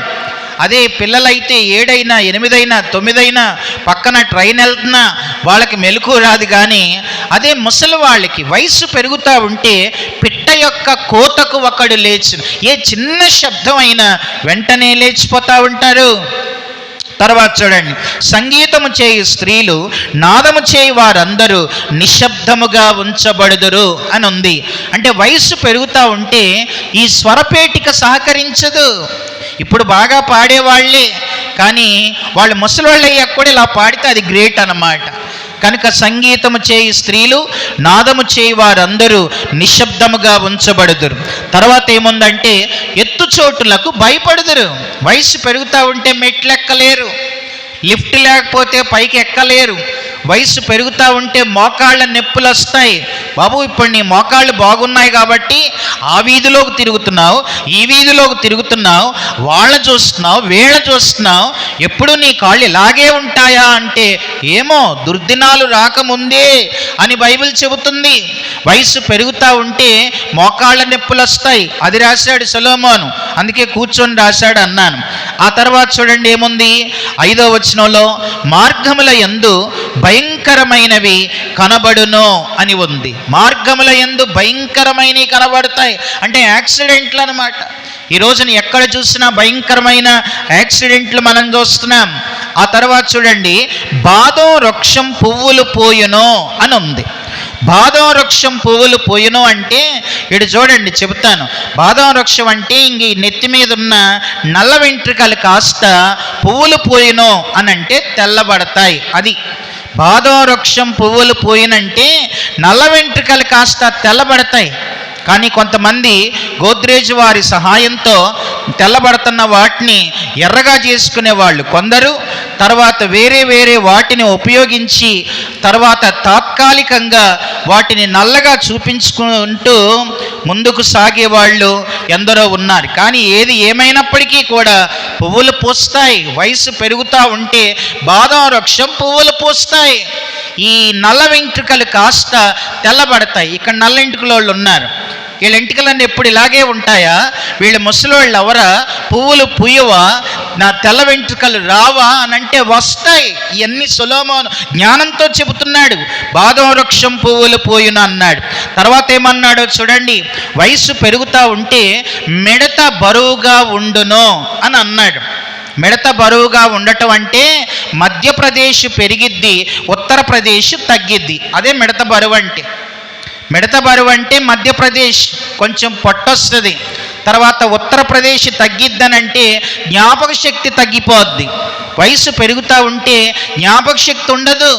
అదే పిల్లలైతే 7 అయినా 8 అయినా 9 అయినా పక్కన ట్రైన్ వెళ్తున్నా వాళ్ళకి మెలకు రాదు. కానీ అదే ముసలి వాళ్ళకి వయసు పెరుగుతూ ఉంటే పిట్ట యొక్క కోతకు ఒకడు లేచి, ఏ చిన్న శబ్దం అయినా వెంటనే లేచిపోతూ ఉంటారు. తర్వాత చూడండి, సంగీతము చేయు స్త్రీలు నాదము చేయి వారందరూ నిశ్శబ్దముగా ఉంచబడుదురు అని ఉంది. అంటే వయసు పెరుగుతూ ఉంటే ఈ స్వరపేటిక సహకరించదు. ఇప్పుడు బాగా పాడేవాళ్ళే, కానీ వాళ్ళు ముసలివాళ్ళు అయ్యాక కూడా ఇలా పాడితే అది గ్రేట్ అన్నమాట. కనుక సంగీతము చేయి స్త్రీలు నాదము చేయి వారందరూ నిశ్శబ్దముగా ఉంచబడుదురు. తర్వాత ఏముందంటే ఎత్తు చోటులకు భయపడుదురు. వయసు పెరుగుతూ ఉంటే మెట్లు ఎక్కలేరు, లిఫ్ట్ లేకపోతే పైకి ఎక్కలేరు. వయసు పెరుగుతూ ఉంటే మోకాళ్ళ నొప్పులు వస్తాయి. బాబు ఇప్పుడు నీ మోకాళ్ళు బాగున్నాయి కాబట్టి ఆ వీధిలోకి తిరుగుతున్నావు, ఈ వీధిలోకి తిరుగుతున్నావు, వాళ్ళని చూస్తున్నావు, వీళ్ళ చూస్తున్నావు, ఎప్పుడు నీ కాళ్ళు ఇలాగే ఉంటాయా అంటే ఏమో దుర్దినాలు రాకముందే అని బైబిల్ చెబుతుంది. వయసు పెరుగుతూ ఉంటే మోకాళ్ళ నొప్పులు వస్తాయి. అది రాశాడు సొలొమోను, అందుకే కూర్చొని రాశాడు అన్నాను. ఆ తర్వాత చూడండి ఏముంది, 5వ వచనంలో మార్గముల యందు భయంకరమైనవి కనబడును అని ఉంది. మార్గముల యందు భయంకరమైనవి కనబడతాయి అంటే యాక్సిడెంట్లు అన్నమాట. ఈ రోజున ఎక్కడ చూసినా భయంకరమైన యాక్సిడెంట్లు మనం చూస్తున్నాం. ఆ తర్వాత చూడండి, బాదం వృక్షం పువ్వులు పోయును అని ఉంది. బాదం వృక్షం పువ్వులు పోయును అంటే ఇటు చూడండి చెబుతాను. బాదం వృక్షం అంటే ఇంక నెత్తి మీద ఉన్న నల్ల వెంట్రుకలు కాస్త పువ్వులు పోయును అని అంటే తెల్లబడతాయి. అది బాదం వృక్షం పువ్వులు పోయినంటే నల్ల వెంట్రుకలు కాస్త తెల్లబడతాయి. కానీ కొంతమంది గోద్రేజ్ వారి సహాయంతో తెల్లబడుతున్న వాటిని ఎర్రగా చేసుకునేవాళ్ళు కొందరు. తర్వాత వేరే వేరే వాటిని ఉపయోగించి తర్వాత తాత్కాలికంగా వాటిని నల్లగా చూపించుకుంటూ ముందుకు సాగేవాళ్ళు ఎందరో ఉన్నారు. కానీ ఏది ఏమైనప్పటికీ కూడా పువ్వులు పూస్తాయి. వయసు పెరుగుతూ ఉంటే బాదం వృక్షం పువ్వులు పూస్తాయి. ఈ నల్ల వెంట్రుకలు కాస్త తెల్లబడతాయి. ఇక్కడ నల్ల వెంట్రుకలు ఉన్నారు, వీళ్ళ ఎంటికలన్నీ ఎప్పుడు ఇలాగే ఉంటాయా? వీళ్ళ ముసలోళ్ళు ఎవరా? పువ్వులు పూయవా? నా తెల్ల వెంట్రుకలు రావా అని అంటే వస్తాయి. ఇవన్నీ సొలొమోను జ్ఞానంతో చెబుతున్నాడు. బాదం వృక్షం పువ్వులు పోయును అన్నాడు. తర్వాత ఏమన్నాడో చూడండి, వయసు పెరుగుతూ ఉంటే మిడత బరువుగా ఉండును అని అన్నాడు. మిడత బరువుగా ఉండటం అంటే మధ్యప్రదేశ్ పెరిగిద్ది, ఉత్తరప్రదేశ్ తగ్గిద్ది. అదే మిడత బరువు అంటే. మిడత బరువు అంటే మధ్యప్రదేశ్ కొంచెం పొట్టొస్తుంది, తర్వాత ఉత్తరప్రదేశ్ తగ్గిద్దనంటే జ్ఞాపక శక్తి తగ్గిపోద్ది. వయసు పెరుగుతూ ఉంటే జ్ఞాపక శక్తి ఉండదు,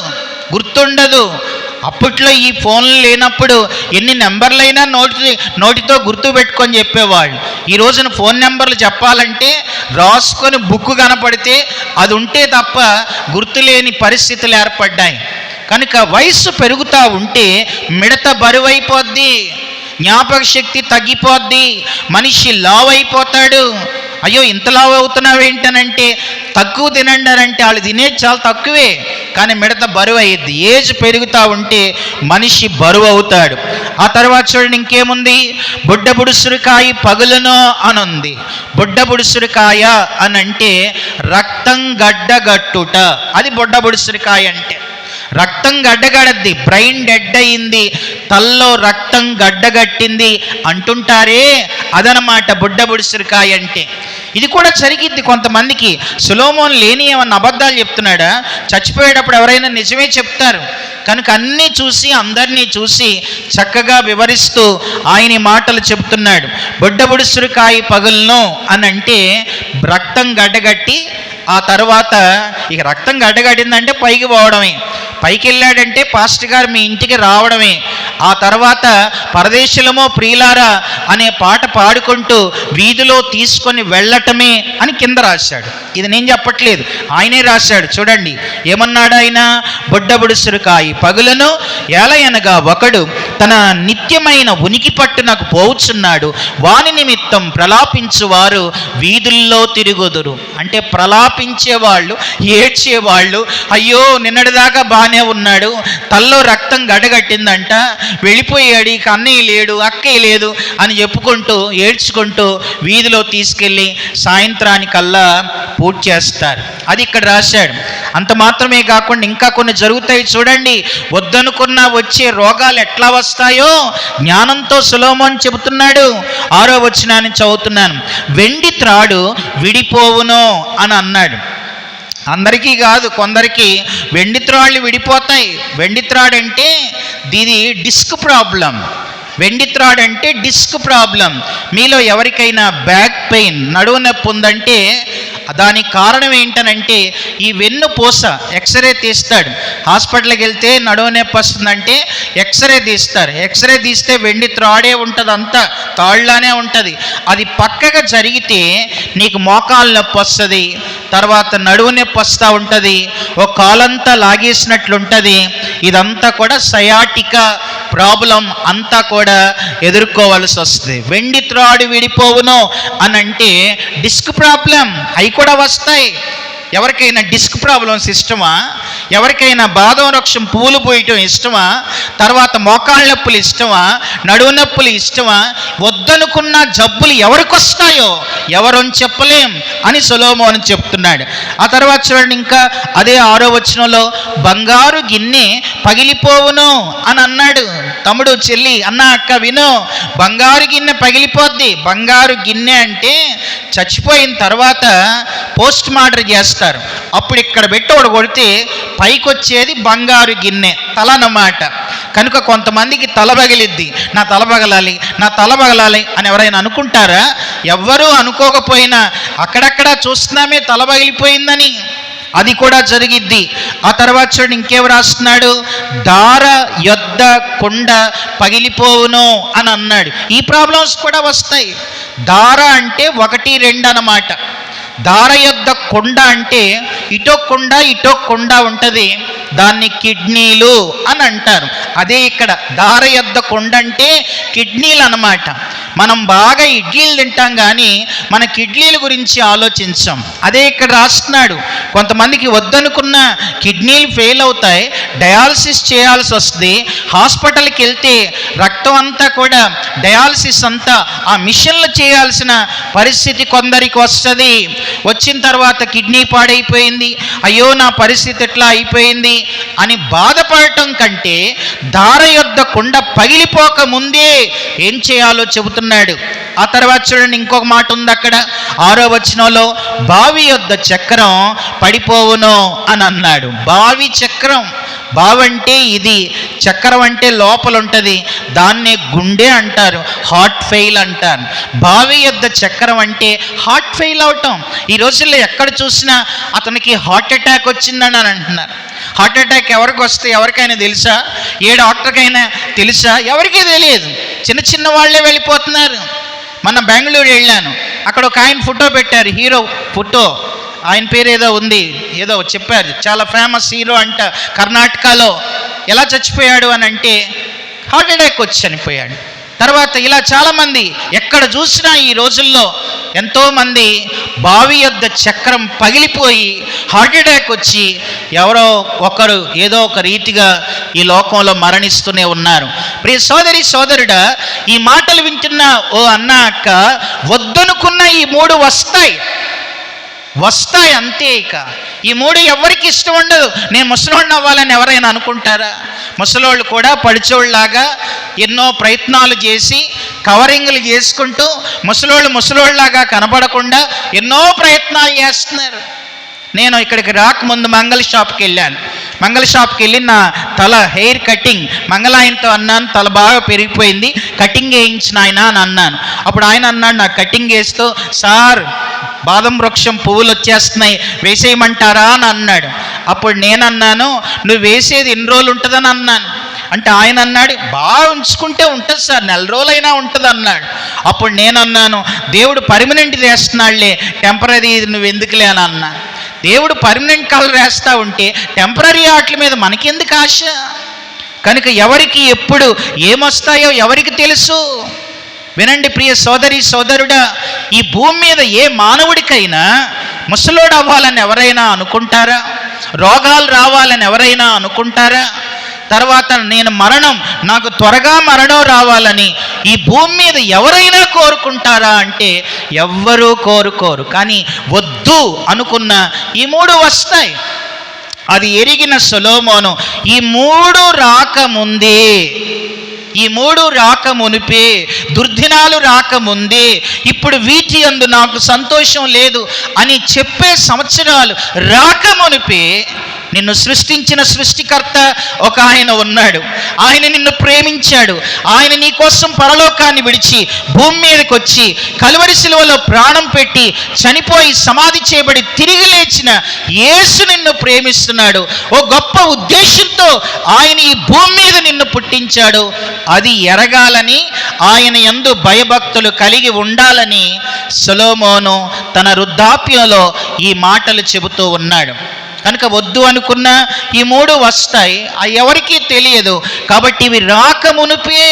గుర్తుండదు. అప్పట్లో ఈ ఫోన్లు లేనప్పుడు ఎన్ని నెంబర్లైనా నోటితో గుర్తు పెట్టుకొని చెప్పేవాళ్ళు. ఈ రోజున ఫోన్ నెంబర్లు చెప్పాలంటే రాసుకొని బుక్ కనపడితే అది ఉంటే తప్ప గుర్తులేని పరిస్థితులు ఏర్పడ్డాయి. కనుక వయసు పెరుగుతూ ఉంటే మిడత బరువైపోద్ది, జ్ఞాపక శక్తి తగ్గిపోద్ది, మనిషి లావ్ అయిపోతాడు. అయ్యో ఇంత లావ్ అవుతున్నావు ఏంటనంటే తక్కువ తినండి అని అంటే వాళ్ళు తినేది చాలా తక్కువే, కానీ మిడత బరువు అయ్యిద్ది. ఏజ్ పెరుగుతూ ఉంటే మనిషి బరువు అవుతాడు. ఆ తర్వాత చూడండి ఇంకేముంది, బుడ్డ బుడుసురికాయ పగులును అని ఉంది. బుడ్డ బుడుసురికాయ అని అంటే రక్తం గడ్డగట్టుట, అది బుడ్డ బుడుసురికాయ అంటే. రక్తం గడ్డగడద్ది, బ్రెయిన్ డెడ్ అయింది, తల్లో రక్తం గడ్డగట్టింది అంటుంటారే, అదనమాట బుడ్డ బుడుసురికాయ అంటే. ఇది కూడా జరిగిద్ది కొంతమందికి. సొలొమోను లేని ఏమన్నా అబద్ధాలు చెప్తున్నాడా? చచ్చిపోయేటప్పుడు ఎవరైనా నిజమే చెప్తారు. కనుక అన్నీ చూసి అందరినీ చూసి చక్కగా వివరిస్తూ ఆయన మాటలు చెప్తున్నాడు. బుడ్డ బుడుసురికాయ పగులను అని అంటే రక్తం గడ్డగట్టి ఆ తర్వాత ఇక రక్తం గడ్డగట్టిందంటే పైకి పోవడమే, పైకి వెళ్ళాడంటే పాస్టర్ గారు మీ ఇంటికి రావడమే. ఆ తర్వాత పరదేశులమో ప్రియులారా అనే పాట పాడుకుంటూ వీధిలో తీసుకొని వెళ్ళటమే అని కింద రాశాడు. ఇది నేను చెప్పట్లేదు, ఆయనే రాశాడు. చూడండి ఏమన్నాడు ఆయన, బుడ్డబుడుసురుకాయి పగులను ఏలయనగా ఒకడు తన నిత్యమైన ఉనికి పట్టునకు పోవుచున్నాడు, వాని నిమిత్తం ప్రలాపించువారు వీధుల్లో తిరుగుదురు. అంటే ప్రలాపించేవాళ్ళు, ఏడ్చేవాళ్ళు, అయ్యో నిన్నటిదాకా బాగానే ఉన్నాడు, తల్లో రక్తం గడగట్టిందంట, వెళ్ళిపోయాడు, ఇక అన్నయ్య లేడు, అక్కయ్య లేదు అని చెప్పుకుంటూ ఏడ్చుకుంటూ వీధిలో తీసుకెళ్ళి సాయంత్రానికల్లా పూజ చేస్తారు. అది ఇక్కడ రాశాడు. అంత మాత్రమే కాకుండా ఇంకా కొన్ని జరుగుతాయి చూడండి. వద్దనుకున్నా వచ్చే రోగాలు ఎట్లా వస్తాయో జ్ఞానంతో సొలొమోను చెబుతున్నాడు. 6వ వచనాన్ని చదువుతున్నాను. వెండి త్రాడు విడిపోవును అని అన్నాడు. అందరికీ కాదు, కొందరికి వెండి త్రాళ్ళు విడిపోతాయి. వెండి త్రాడు అంటే ఇది డిస్క్ ప్రాబ్లం. వెండి త్రాడు అంటే డిస్క్ ప్రాబ్లం. మీలో ఎవరికైనా బ్యాక్ పెయిన్, నడువు నొప్పి ఉందంటే దానికి కారణం ఏంటనంటే ఈ వెన్నుపూస ఎక్స్రే తీస్తాడు. హాస్పిటల్కి వెళ్తే నడువు నొప్పి వస్తుందంటే ఎక్స్రే తీస్తారు. ఎక్స్రే తీస్తే వెండి త్రాడే ఉంటుంది, అంతా తాళ్ళనే ఉంటుంది. అది పక్కగా జరిగితే నీకు మోకాలు నొప్పి వస్తుంది, తర్వాత నడువు నొప్పి వస్తూ ఉంటుంది, ఒక కాలంతా లాగేసినట్లుంటుంది. ఇదంతా కూడా సయాటికా ప్రాబ్లం అంతా కూడా ఎదుర్కోవాల్సి వస్తుంది. వెండి త్రాడు విడిపోవును అని అంటే డిస్క్ ప్రాబ్లం అవి కూడా వస్తాయి. ఎవరికైనా డిస్క్ ప్రాబ్లమ్స్ ఇష్టమా? ఎవరికైనా బాదం వృక్షం పూలు పోయటం ఇష్టమా? తర్వాత మోకాళ్ళ నొప్పులు ఇష్టమా? నడువు నొప్పులు ఇష్టమా? వద్దనుకున్న జబ్బులు ఎవరికి వస్తాయో ఎవరని చెప్పలేం అని సొలొమోను చెప్తున్నాడు. ఆ తర్వాత చూడండి, ఇంకా అదే 6వ వచనంలో బంగారు గిన్నె పగిలిపోవును అని అన్నాడు. తమ్ముడు చెల్లి అన్న అక్క విను, బంగారు గిన్నె పగిలిపోద్ది. బంగారు గిన్నె అంటే చచ్చిపోయిన తర్వాత పోస్ట్ మార్టం చేస్తారు. అప్పుడు ఇక్కడ పెట్టి ఒకడు కొడితే పైకి వచ్చేది బంగారు గిన్నె, తల అన్నమాట. కనుక కొంతమందికి తల పగిలిద్ది, నా తల పగలాలి, నా తల పగలాలి అని ఎవరైనా అనుకుంటారా? ఎవ్వరూ అనుకోకపోయినా అక్కడక్కడ చూస్తున్నామే తల పగిలిపోయిందని. అది కూడా జరిగిద్ది. ఆ తర్వాత చూడండి ఇంకేం రాస్తున్నాడు, దార యొద్ద కుండ పగిలిపోవును అని అన్నాడు. ఈ ప్రాబ్లమ్స్ కూడా వస్తాయి. దార అంటే 1, 2 అన్నమాట. దార యొద్ద కొండ అంటే ఇటో కొండ ఉంటుంది, దాన్ని కిడ్నీలు అని అంటారు. అదే ఇక్కడ దార యొద్ద కొండ అంటే కిడ్నీలు అన్నమాట. మనం బాగా ఇడ్లీలు తింటాం కానీ మన కిడ్నీల గురించి ఆలోచించాం. అదే ఇక్కడ రాస్తున్నాడు, కొంతమందికి వద్దనుకున్న కిడ్నీలు ఫెయిల్ అవుతాయి, డయాలసిస్ చేయాల్సి వస్తుంది. హాస్పిటల్కి వెళ్తే రక్తం అంతా కూడా డయాలసిస్ అంతా ఆ మిషన్లు చేయాల్సిన పరిస్థితి కొందరికి వస్తుంది. వచ్చిన తర్వాత కిడ్నీ పాడైపోయింది, అయ్యో నా పరిస్థితి ఎట్లా అయిపోయింది అని బాధపడటం కంటే దార యొద్ద కుండ పగిలిపోక ముందే ఏం చేయాలో చెబుతున్నాడు. ఆ తర్వాత చూడండి ఇంకొక మాట ఉంది అక్కడ 6వ వచనంలో, బావి యొద్ద చక్రం పడిపోవును అని అన్నాడు. బావి చక్రం, బావి అంటే ఇది, చక్రం అంటే లోపల ఉంటుంది, దాన్నే గుండె అంటారు, హార్ట్ ఫెయిల్ అంటారు. బావి యొద్ద చక్రం అంటే హార్ట్ ఫెయిల్ అవటం. ఈ రోజుల్లో ఎక్కడ చూసినా అతనికి హార్ట్ అటాక్ వచ్చిందని అని అంటున్నారు. హార్ట్ అటాక్ ఎవరికి వస్తే ఎవరికైనా తెలుసా? ఏ డాక్టర్కైనా తెలుసా? ఎవరికీ తెలియదు. చిన్న చిన్న వాళ్ళే వెళ్ళిపోతున్నారు. మన బెంగళూరు వెళ్ళాను, అక్కడ ఒక ఆయన ఫోటో పెట్టారు, హీరో ఫోటో, ఆయన పేరు ఏదో ఉంది, ఏదో చెప్పారు, చాలా ఫేమస్ హీరో అంట కర్ణాటకలో. ఎలా చచ్చిపోయాడు అని అంటే హార్ట్ అటాక్ వచ్చి చనిపోయాడు. తర్వాత ఇలా చాలామంది ఎక్కడ చూసినా ఈ రోజుల్లో ఎంతోమంది బావి యొద్ద చక్రం పగిలిపోయి హార్ట్ అటాక్ వచ్చి ఎవరో ఒకరు ఏదో ఒక రీతిగా ఈ లోకంలో మరణిస్తూనే ఉన్నారు. ప్రియ సోదరి సోదరుడా, ఈ మాటలు వింటున్న ఓ అన్న అక్క, వద్దనుకున్న ఈ 3 వస్తాయి అంతే. ఇక ఈ 3 ఎవరికి ఇష్టం ఉండదు. నేను ముసలోడిని అవ్వాలని ఎవరైనా అనుకుంటారా? ముసలోళ్ళు కూడా పడిచోళ్ళలాగా ఎన్నో ప్రయత్నాలు చేసి కవరింగ్లు చేసుకుంటూ ముసలోళ్ళలాగా కనపడకుండా ఎన్నో ప్రయత్నాలు చేస్తున్నారు. నేను ఇక్కడికి రాకముందు మంగళ షాప్కి వెళ్ళాను. మంగళ షాప్కి వెళ్ళి నా తల హెయిర్ కటింగ్ మంగళాయనతో అన్నాను, తల బాగా పెరిగిపోయింది, కటింగ్ వేయించిన ఆయన అని అన్నాను. అప్పుడు ఆయన అన్నాడు నాకు కటింగ్ వేస్తూ, సార్ బాదం వృక్షం పువ్వులు వచ్చేస్తున్నాయి, వేసేయమంటారా అని అన్నాడు. అప్పుడు నేను అన్నాను, నువ్వు వేసేది ఎన్ని రోజులు ఉంటుందని అన్నాను. అంటే ఆయన అన్నాడు, బాగా ఉంచుకుంటే ఉంటుంది సార్, నెల రోజులైనా ఉంటుంది అన్నాడు. అప్పుడు నేను అన్నాను, దేవుడు పర్మనెంట్ వేస్తున్నాడులే, టెంపరీ నువ్వు ఎందుకులే అని అన్నా. దేవుడు పర్మనెంట్ కలర్ వేస్తూ ఉంటే టెంపరీ వాటి మీద మనకెందుకు ఆశ? కనుక ఎవరికి ఎప్పుడు ఏమొస్తాయో ఎవరికి తెలుసు. వినండి ప్రియ సోదరి సోదరుడా, ఈ భూమి మీద ఏ మానవుడికైనా ముసలోడు అవ్వాలని ఎవరైనా అనుకుంటారా? రోగాలు రావాలని ఎవరైనా అనుకుంటారా? తర్వాత నాకు త్వరగా మరణం రావాలని ఈ భూమి మీద ఎవరైనా కోరుకుంటారా అంటే ఎవ్వరూ కోరుకోరు. కానీ వద్దు అనుకున్న ఈ మూడు వస్తాయి. అది ఎరిగిన సొలొమోను ఈ మూడు రాకమునిపే, దుర్దినాలు రాకముందే, ఇప్పుడు వీటి యందు నాకు సంతోషం లేదు అని చెప్పే సంవత్సరాలు రాకమునిపే నిన్ను సృష్టించిన సృష్టికర్త ఒక ఆయన ఉన్నాడు. ఆయన నిన్ను ప్రేమించాడు. ఆయన నీ కోసం పరలోకాన్ని విడిచి భూమి మీదకి వచ్చి కలువరి శిలువలో ప్రాణం పెట్టి చనిపోయి సమాధి చేయబడి తిరిగి లేచిన యేసు నిన్ను ప్రేమిస్తున్నాడు. ఓ గొప్ప ఉద్దేశంతో ఆయన ఈ భూమి మీద నిన్ను పుట్టించాడు. అది ఎరగాలని, ఆయన యందు భయభక్తులు కలిగి ఉండాలని సొలొమోను తన వృద్ధాప్యంలో ఈ మాటలు చెబుతూ ఉన్నాడు. కనుక వద్దు అనుకున్న ఈ మూడు వస్తాయి, అవి ఎవరికీ తెలియదు. కాబట్టి ఇవి రాకమునుపే.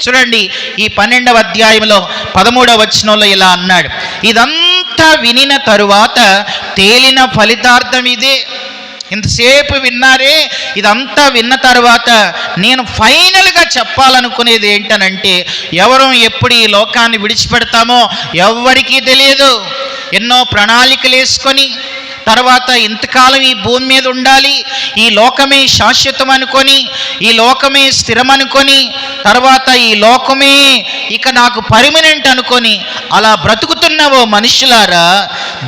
చూడండి, ఈ 12వ అధ్యాయంలో 13వ వచనంలో ఇలా అన్నాడు, ఇదంతా వినిన తరువాత తేలిన ఫలితార్థం ఇదే. ఇంతసేపు విన్నారే, ఇదంతా విన్న తర్వాత నేను ఫైనల్గా చెప్పాలనుకునేది ఏంటనంటే, ఎవరు ఎప్పుడు ఈ లోకాన్ని విడిచిపెడతామో ఎవ్వరికీ తెలియదు. ఎన్నో ప్రణాళికలు వేసుకొని తర్వాత ఇంతకాలం ఈ భూమి మీద ఉండాలి, ఈ లోకమే శాశ్వతం అనుకొని, ఈ లోకమే స్థిరం అనుకొని, తర్వాత ఈ లోకమే ఇక నాకు పర్మనెంట్ అనుకొని అలా బ్రతుకుతున్నవో మనుషులారా,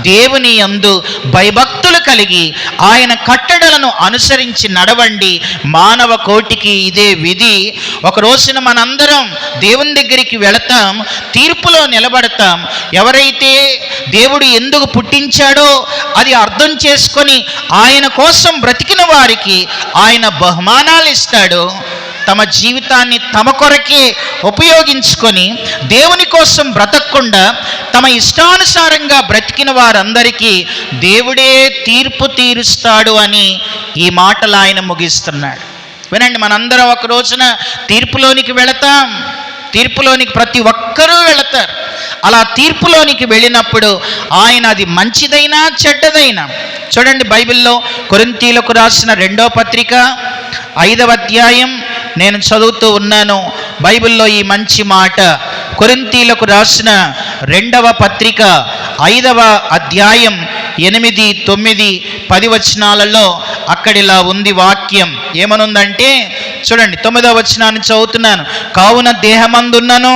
దేవుని యందు భయభక్తులు కలిగి ఆయన కట్టడలను అనుసరించి నడవండి. మానవ కోటికి ఇదే విధి. ఒక రోజున మనందరం దేవుని దగ్గరికి వెళతాం, తీర్పులో నిలబడతాం. ఎవరైతే దేవుడు ఎందుకు పుట్టించాడో అది అర్థం చేసుకొని ఆయన కోసం బ్రతికిన వారికి ఆయన బహుమానాలు ఇస్తాడు. తమ జీవితాన్ని తమ కొరకే ఉపయోగించుకొని దేవుని కోసం బ్రతకకుండా తమ ఇష్టానుసారంగా బ్రతికిన వారందరికీ దేవుడే తీర్పు తీరుస్తాడు అని ఈ మాటలు ఆయన ముగిస్తున్నాడు. వినండి, మనందరం ఒక రోజున తీర్పులోనికి వెళతాం. తీర్పులోనికి ప్రతి ఒక్కరూ వెళతారు. అలా తీర్పులోనికి వెళ్ళినప్పుడు ఆయన అది మంచిదైనా చెడ్డదైనా, చూడండి బైబిల్లో కొరింథీయులకు రాసిన 2వ పత్రిక 5వ అధ్యాయం నేను చదువుతూ ఉన్నాను. బైబిల్లో ఈ మంచి మాట, కొరింథీయులకు రాసిన 2వ పత్రిక 5వ అధ్యాయం 8, 9, 10 వచనాలలో అక్కడిలా ఉంది వాక్యం. ఏమనుందంటే చూడండి, 9వ వచనాన్ని చదువుతున్నాను. కావున దేహమందున్నను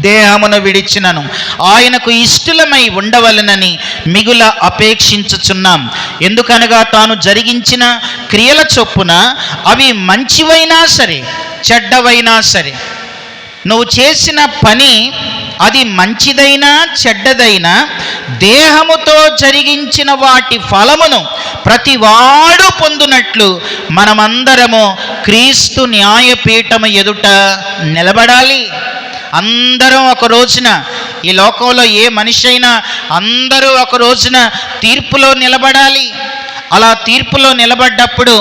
దేహమును విడిచినను ఆయనకు ఇష్టలమై ఉండవలనని మిగుల అపేక్షించుచున్నాం. ఎందుకనగా తాను జరిగించిన క్రియల చొప్పున అవి మంచివైనా సరే చెడ్డవైనా సరే, నువ్వు చేసిన పని అది మంచిదైనా చెడ్డదైనా దేహముతో జరిగించిన వాటి ఫలమును ప్రతివాడు పొందునట్లు మనమందరము క్రీస్తు న్యాయపీఠము ఎదుట నిలబడాలి. అందరం ఒక రోజున, ఈ లోకంలో ఏ మనిషి అయినా అందరూ ఒక రోజున తీర్పులో నిలబడాలి. అలా తీర్పులో నిలబడ్డప్పుడు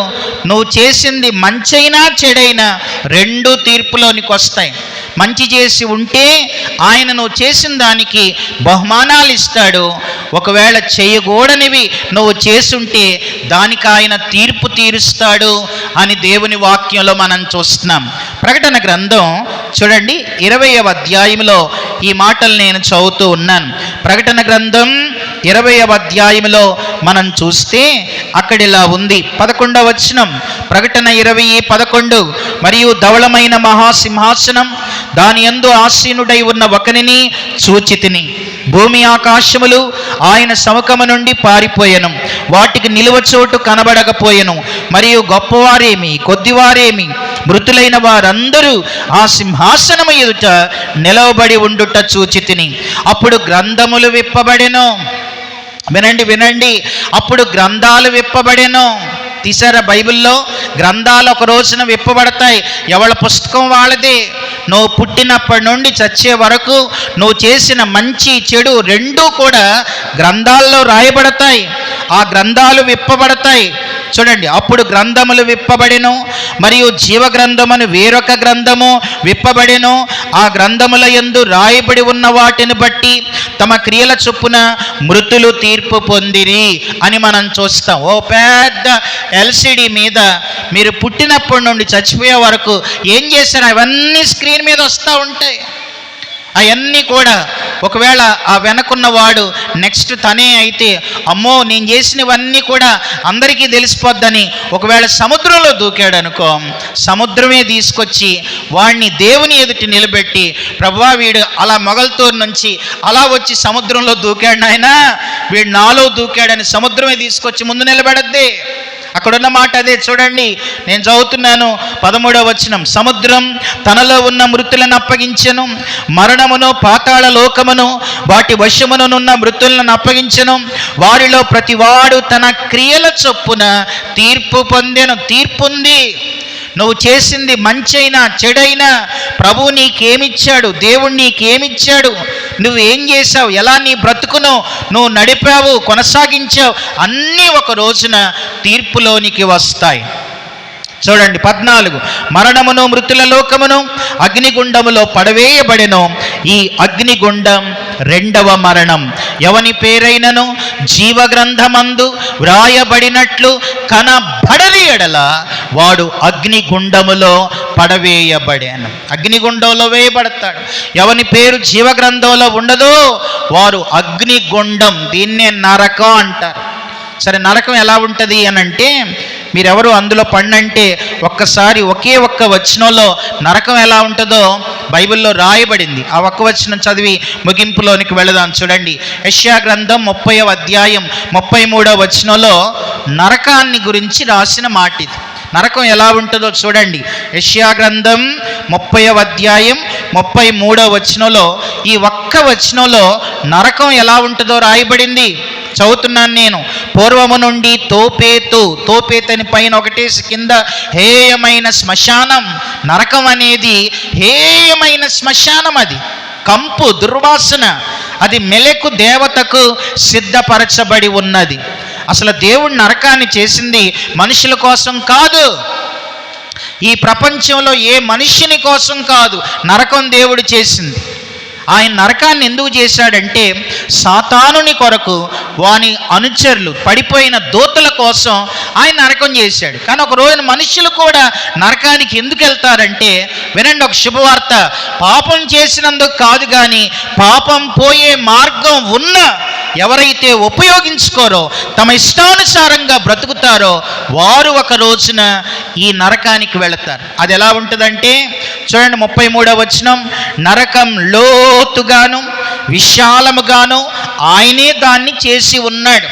నువ్వు చేసింది మంచైనా చెడైనా రెండు తీర్పులోనికి వస్తాయి. మంచి చేసి ఉంటే ఆయన నువ్వు చేసిన దానికి బహుమానాలు ఇస్తాడు. ఒకవేళ చేయకూడనివి నువ్వు చేసుంటే దానికి ఆయన తీర్పు తీరుస్తాడు అని దేవుని వాక్యంలో మనం చూస్తున్నాం. ప్రకటన గ్రంథం చూడండి 20వ అధ్యాయంలో ఈ మాటలు నేను చదువుతూ ఉన్నాను. ప్రకటన గ్రంథం 20వ అధ్యాయంలో మనం చూస్తే అక్కడిలా ఉంది 11వ వచనం. ప్రకటన 20:11 మరియు ధవళమైన మహాసింహాసనం దాని యందు ఆసీనుడై ఉన్న ఒకనిని చూచితిని. భూమి ఆకాశములు ఆయన సముఖము నుండి పారిపోయెను, వాటికి నిలువ చోటు కనబడకపోయెను. మరియు గొప్పవారేమి కొద్దివారేమి మృతులైన వారందరూ ఆ సింహాసనము ఎదుట నిలవబడి ఉండుట చూచితిని. అప్పుడు గ్రంథములు విప్పబడెను. వినండి, అప్పుడు గ్రంథాలు విప్పబడెను. తీసారా బైబిల్లో గ్రంథాలు ఒక రోజున విప్పబడతాయి, ఎవళ్ళ పుస్తకం వాళ్ళదే. నువ్వు పుట్టినప్పటి నుండి చచ్చే వరకు నువ్వు చేసిన మంచి చెడు రెండూ కూడా గ్రంథాల్లో రాయబడతాయి, ఆ గ్రంథాలు విప్పబడతాయి. చూడండి, అప్పుడు గ్రంథములు విప్పబడెను, మరియు జీవ గ్రంథమును వేరొక గ్రంథము విప్పబడెను. ఆ గ్రంథముల యందు రాయబడి ఉన్న వాటిని బట్టి తమ క్రియల చొప్పున మృతులు తీర్పు పొందిరి అని మనం చూస్తాం. ఓ పెద్ద ఎల్సిడి మీద మీరు పుట్టినప్పటి నుండి చచ్చిపోయే వరకు ఏం చేశారు అవన్నీ స్క్రీన్ మీద వస్తూ ఉంటాయి. అవన్నీ కూడా ఒకవేళ ఆ వెనకున్నవాడు నెక్స్ట్ తనే అయితే, అమ్మో నేను చేసినవన్నీ కూడా అందరికీ తెలిసిపోద్దని ఒకవేళ సముద్రంలో దూకాడు అనుకో, సముద్రమే తీసుకొచ్చి వాడిని దేవుని ఎదుటి నిలబెట్టి, ప్రభువా వీడు అలా మొగల్తూరు నుంచి అలా వచ్చి సముద్రంలో దూకాడు నాయనా, వీడు నాలో దూకాడని సముద్రమే తీసుకొచ్చి ముందు నిలబెడద్ది. అక్కడున్న మాట అదే. చూడండి, నేను చదువుతున్నాను 13వ వచనం. సముద్రం తనలో ఉన్న మృతులను అప్పగించెను, మరణమును పాతాళ లోకమును వాటి వశమునున్న మృతులను అప్పగించెను. వారిలో ప్రతివాడు తన క్రియల చొప్పున తీర్పు పొందెను. తీర్పుంది. నువ్వు చేసింది మంచైనా చెడైనా ప్రభువు నీకేమిచ్చాడు, దేవుడు నీకేమిచ్చాడు, నువ్వు ఏం చేశావు, ఎలా నీ బ్రతుకును నువ్వు నడిపావు, కొనసాగించావు, అన్నీ ఒక రోజున తీర్పులోనికి వస్తాయి. చూడండి 14, మరణమును మృతుల లోకమును అగ్నిగుండములో పడవేయబడెను. ఈ అగ్నిగుండం రెండవ మరణం. ఎవని పేరైనను జీవగ్రంథమందు వ్రాయబడినట్లు కనబడని ఎడల వాడు అగ్నిగుండములో పడవేయబడెను. అగ్నిగుండంలో వేయబడతాడు. ఎవని పేరు జీవగ్రంథంలో ఉండదో వారు అగ్నిగుండం, దీన్నే నరకం అంటారు. సరే, నరకం ఎలా ఉంటుంది అని అంటే, మీరెవరు అందులో పడినంటే ఒక్కసారి ఒకే ఒక్క వచనంలో నరకం ఎలా ఉంటుందో బైబిల్లో రాయబడింది. ఆ ఒక్క వచనం చదివి ముగింపులోనికి వెళదాం. చూడండి, యెషయా గ్రంథం 30వ అధ్యాయం 33వ వచనంలో నరకాన్ని గురించి రాసిన మాట ఇది. నరకం ఎలా ఉంటుందో చూడండి. యెషయా గ్రంథం 30వ అధ్యాయం 33వ వచనంలో ఈ ఒక్క వచనంలో నరకం ఎలా ఉంటుందో రాయబడింది. చదువుతున్నాను నేను. పూర్వము నుండి తోపేతని పైన ఒకటేసి కింద హేయమైన శ్మశానం. నరకం అనేది హేయమైన శ్మశానం. అది కంపు, దుర్వాసన. అది మెలెకు దేవతకు సిద్ధపరచబడి ఉన్నది. అసలు దేవుడు నరకాన్ని చేసింది మనుషుల కోసం కాదు, ఈ ప్రపంచంలో ఏ మనుష్యుని కోసం కాదు నరకం దేవుడు చేసింది. ఆయన నరకాన్ని ఎందుకు చేశాడంటే సాతానుని కొరకు, వాని అనుచరులు పడిపోయిన దూతల కోసం ఆయన నరకం చేశాడు. కానీ ఒక రోజున మనుషులు కూడా నరకానికి ఎందుకు వెళ్తారంటే, వినండి ఒక శుభవార్త, పాపం చేసినందుకు కాదు, కానీ పాపం పోయే మార్గం ఉన్న ఎవరైతే ఉపయోగించుకోరో, తమ ఇష్టానుసారంగా బ్రతుకుతారో వారు ఒక రోజున ఈ నరకానికి వెళతారు. అది ఎలా ఉంటుందంటే చూడండి 33వ వచనం. నరకం లోతుగాను విశాలముగాను ఆయనే దాన్ని చేసి ఉన్నాడు.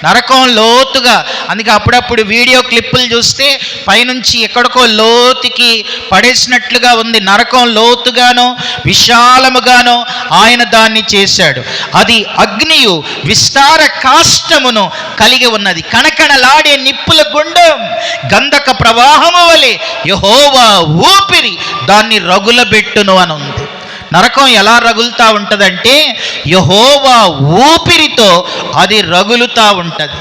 నరకం లోతుగా, అందుకే అప్పుడప్పుడు వీడియో క్లిప్పులు చూస్తే పైనుంచి ఎక్కడికో లోతుకి పడేసినట్లుగా ఉంది. నరకం లోతుగాను విశాలముగాను ఆయన దాన్ని చేశాడు. అది అగ్నియు విస్తార కాష్టమును కలిగి ఉన్నది. కణకణలాడే నిప్పుల గుండం, గంధక ప్రవాహము వలె యెహోవా ఊపిరి దాన్ని రగులబెట్టును అని ఉంది. నరకం ఎలా రగులుతూ ఉంటుందంటే యెహోవా ఊపిరితో అది రగులుతూ ఉంటుంది.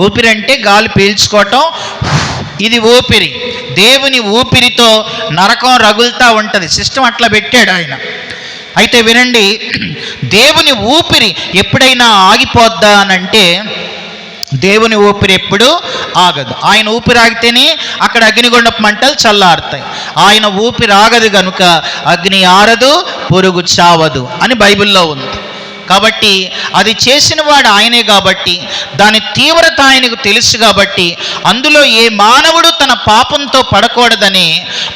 ఊపిరి అంటే గాలి పీల్చుకోవటం, ఇది ఊపిరి. దేవుని ఊపిరితో నరకం రగులుతూ ఉంటుంది. సిస్టమ్ అట్లా పెట్టాడు ఆయన. అయితే వినండి, దేవుని ఊపిరి ఎప్పుడైనా ఆగిపోద్దా అనంటే దేవుని ఊపిరి ఎప్పుడు ఆగదు. ఆయన ఊపిరి ఆగితేనే అక్కడ అగ్నిగుండపు మంటలు చల్లారుతాయి. ఆయన ఊపిరి ఆగదు కనుక అగ్ని ఆరదు, పురుగు చావదు అని బైబిల్లో ఉంది. కాబట్టి అది చేసిన వాడు ఆయనే కాబట్టి, దాని తీవ్రత ఆయనకు తెలుసు కాబట్టి, అందులో ఏ మానవుడు తన పాపంతో పడకూడదని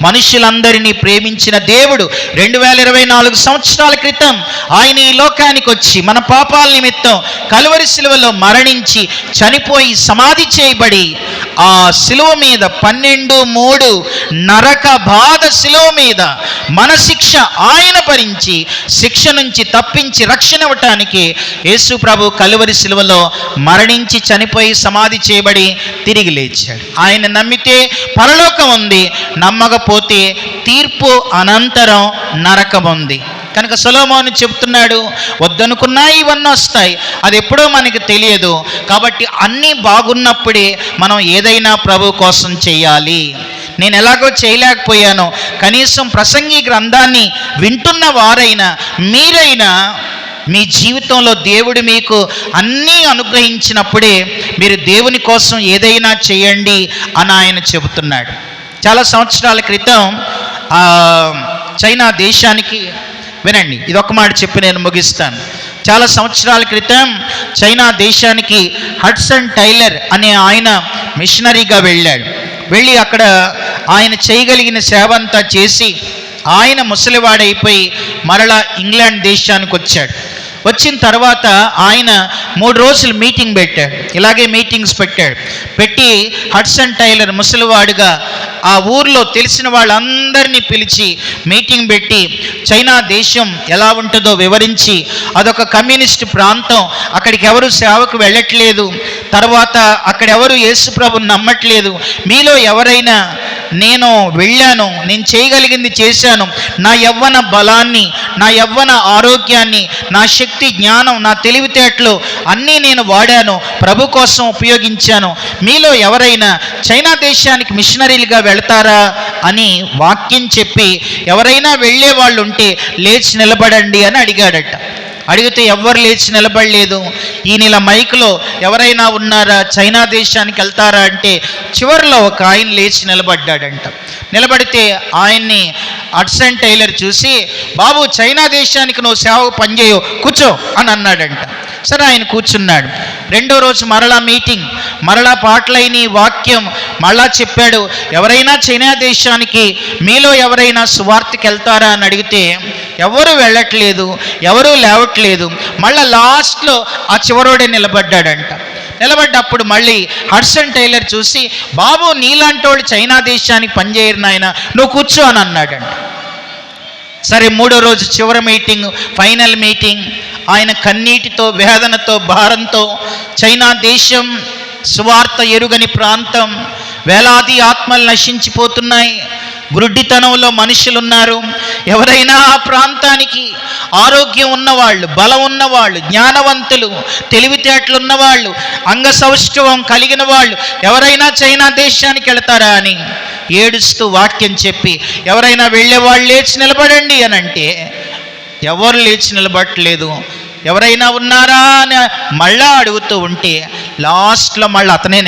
మనుషులందరినీ ప్రేమించిన దేవుడు 2024 సంవత్సరాల క్రితం ఆయన ఈ లోకానికి వచ్చి మన పాపాల నిమిత్తం కలువరి శిలువలో మరణించి చనిపోయి సమాధి చేయబడి ఆ శిలువ మీద 12:3 నరక బాధ శిలువ మీద మన శిక్ష ఆయన భరించి శిక్ష నుంచి తప్పించి రక్షణ ఇవ్వటానికి యేసు ప్రభు కలువరి శిలువలో మరణించి చనిపోయి సమాధి చేయబడి తిరిగి లేచాడు. ఆయన నమ్మితే పరలోకం ఉంది, నమ్మకపోతే తీర్పు అనంతరం నరకం ఉంది. కనుక సొలొమోను చెప్తున్నాడు, వద్దనుకున్నా ఇవన్నీ వస్తాయి, అది ఎప్పుడో మనకి తెలియదు. కాబట్టి అన్నీ బాగున్నప్పుడే మనం ఏదైనా ప్రభు కోసం చేయాలి. నేను ఎలాగో చేయలేకపోయాను, కనీసం ప్రసంగి గ్రంథాన్ని వింటున్న వారైనా మీరైనా మీ జీవితంలో దేవుడు మీకు అన్నీ అనుగ్రహించినప్పుడే మీరు దేవుని కోసం ఏదైనా చేయండి అని ఆయన చెబుతున్నాడు. చాలా సంవత్సరాల క్రితం చైనా దేశానికి, వినండి ఇదొక మాట చెప్పి నేను ముగిస్తాను. చాలా సంవత్సరాల క్రితం చైనా దేశానికి హడ్సన్ టైలర్ అనే ఆయన మిషనరీగా వెళ్ళి అక్కడ ఆయన చేయగలిగిన సేవ అంతా చేసి ఆయన ముసలివాడైపోయి మరలా ఇంగ్లాండ్ దేశానికి వచ్చాడు. వచ్చిన తర్వాత ఆయన 3 రోజులు మీటింగ్ పెట్టాడు. ఇలాగే మీటింగ్స్ పెట్టి హడ్సన్ టైలర్ ముసలివాడుగా ఆ ఊర్లో తెలిసిన వాళ్ళందరినీ పిలిచి మీటింగ్ పెట్టి చైనా దేశం ఎలా ఉంటుందో వివరించి, అదొక కమ్యూనిస్ట్ ప్రాంతం, అక్కడికి ఎవరు సేవకు వెళ్ళట్లేదు, తర్వాత అక్కడెవరు యేసు ప్రభుని నమ్మట్లేదు, మీలో ఎవరైనా నేను వెళ్ళాను, నేను చేయగలిగింది చేశాను, నా యవ్వన బలాన్ని, నా యవ్వన ఆరోగ్యాన్ని, నా శక్తి జ్ఞానం, నా తెలివితేటలు అన్నీ నేను వాడాను, ప్రభు కోసం ఉపయోగించాను, మీలో ఎవరైనా చైనా దేశానికి మిషనరీలుగా వెళతారా అని వాక్యం చెప్పి ఎవరైనా వెళ్ళే వాళ్ళు ఉంటే లేచి నిలబడండి అని అడిగాడట. అడిగితే ఎవ్వరు లేచి నిలబడలేదు. ఈయన ఇలా మైక్లో ఎవరైనా ఉన్నారా, చైనా దేశానికి వెళ్తారా అంటే చివరిలో ఒక ఆయన లేచి నిలబడ్డాడంట. నిలబడితే ఆయన్ని హడ్సన్ టైలర్ చూసి, బాబు చైనా దేశానికి నువ్వు సేవకు పనిచేయవు, కూర్చో అని అన్నాడంట. సరే ఆయన కూర్చున్నాడు. 2వ రోజు మరలా మీటింగ్, మరలా పాటలైన వాక్యం మరలా చెప్పాడు, ఎవరైనా చైనా దేశానికి మీలో ఎవరైనా సువార్తకి వెళ్తారా అని అడిగితే ఎవరు వెళ్ళట్లేదు, ఎవరూ లేవట్లేదు. మళ్ళీ లాస్ట్లో ఆ చివరోడే నిలబడ్డాడంట. నిలబడ్డప్పుడు మళ్ళీ హడ్సన్ టైలర్ చూసి, బాబు నీలాంటి వాళ్ళు చైనా దేశానికి పనిచేయరు నాయన, నువ్వు కూర్చో అని అన్నాడంట. సరే 3వ రోజు చివరి మీటింగ్, ఫైనల్ మీటింగ్, ఆయన కన్నీటితో, వేదనతో, భారంతో, చైనా దేశం సువార్త ఎరుగని ప్రాంతం, వేలాది ఆత్మలు నశించిపోతున్నాయి, గ్రుడ్డితనంలో మనుషులున్నారు, ఎవరైనా ఆ ప్రాంతానికి ఆరోగ్యం ఉన్నవాళ్ళు, బలం ఉన్నవాళ్ళు, జ్ఞానవంతులు, తెలివితేటలు ఉన్నవాళ్ళు, అంగసౌష్ఠవం కలిగిన వాళ్ళు ఎవరైనా చైనా దేశానికి వెళతారా అని ఏడుస్తూ వాక్యం చెప్పి, ఎవరైనా వెళ్ళేవాళ్ళు లేచి నిలబడండి అని అంటే ఎవరు లేచి నిలబడట్లేదు. ఎవరైనా ఉన్నారా అని మళ్ళా అడుగుతూ ఉంటే లాస్ట్లో మళ్ళీ అతనే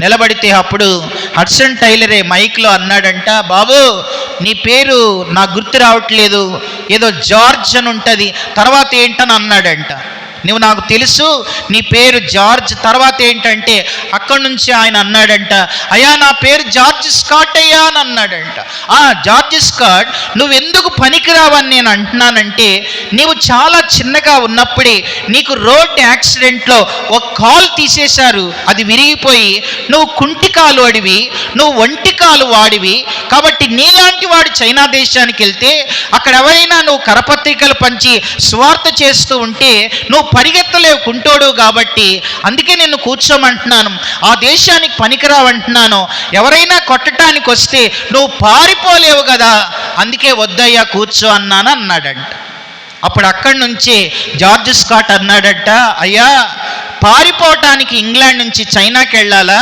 నిలబడితే అప్పుడు హడ్సన్ టైలరే మైక్లో అన్నాడంట, బాబు నీ పేరు నాకు గుర్తు రావట్లేదు, ఏదో జార్జ్ అని ఉంటుంది, తర్వాత ఏంటని అన్నాడంట. నువ్వు నాకు తెలుసు నీ పేరు జార్జ్, తర్వాత ఏంటంటే అక్కడి నుంచి ఆయన అన్నాడంట, అయ్యా నా పేరు జార్జ్ స్కాట్ అయ్యా అని అన్నాడంట. జార్జ్ స్కాట్, నువ్వెందుకు పనికిరావని నేను అంటున్నానంటే, నీవు చాలా చిన్నగా ఉన్నప్పుడే నీకు రోడ్ యాక్సిడెంట్లో ఒక కాలు తీసేశారు, అది విరిగిపోయి నువ్వు కుంటికాలు వాడివి, నువ్వు ఒంటికాలు వాడివి, కాబట్టి నీలాంటి వాడు చైనా దేశానికి వెళ్తే అక్కడ ఎవరైనా నువ్వు కరపత్రికలు పంచి స్వార్థ చేస్తూ ఉంటే నువ్వు పరిగెత్తలేవు, కుంటోడు కాబట్టి అందుకే నిన్ను కూర్చోమంటున్నాను, ఆ దేశానికి పనికిరావంటున్నాను, ఎవరైనా కొట్టడానికి వస్తే నువ్వు పారిపోలేవు కదా, అందుకే వద్దయ్యా కూర్చో అన్నాడంట. అప్పుడు అక్కడి నుంచి జార్జ్ స్కాట్ అన్నాడంట, అయ్యా పారిపోవటానికి ఇంగ్లాండ్ నుంచి చైనాకి వెళ్ళాలా,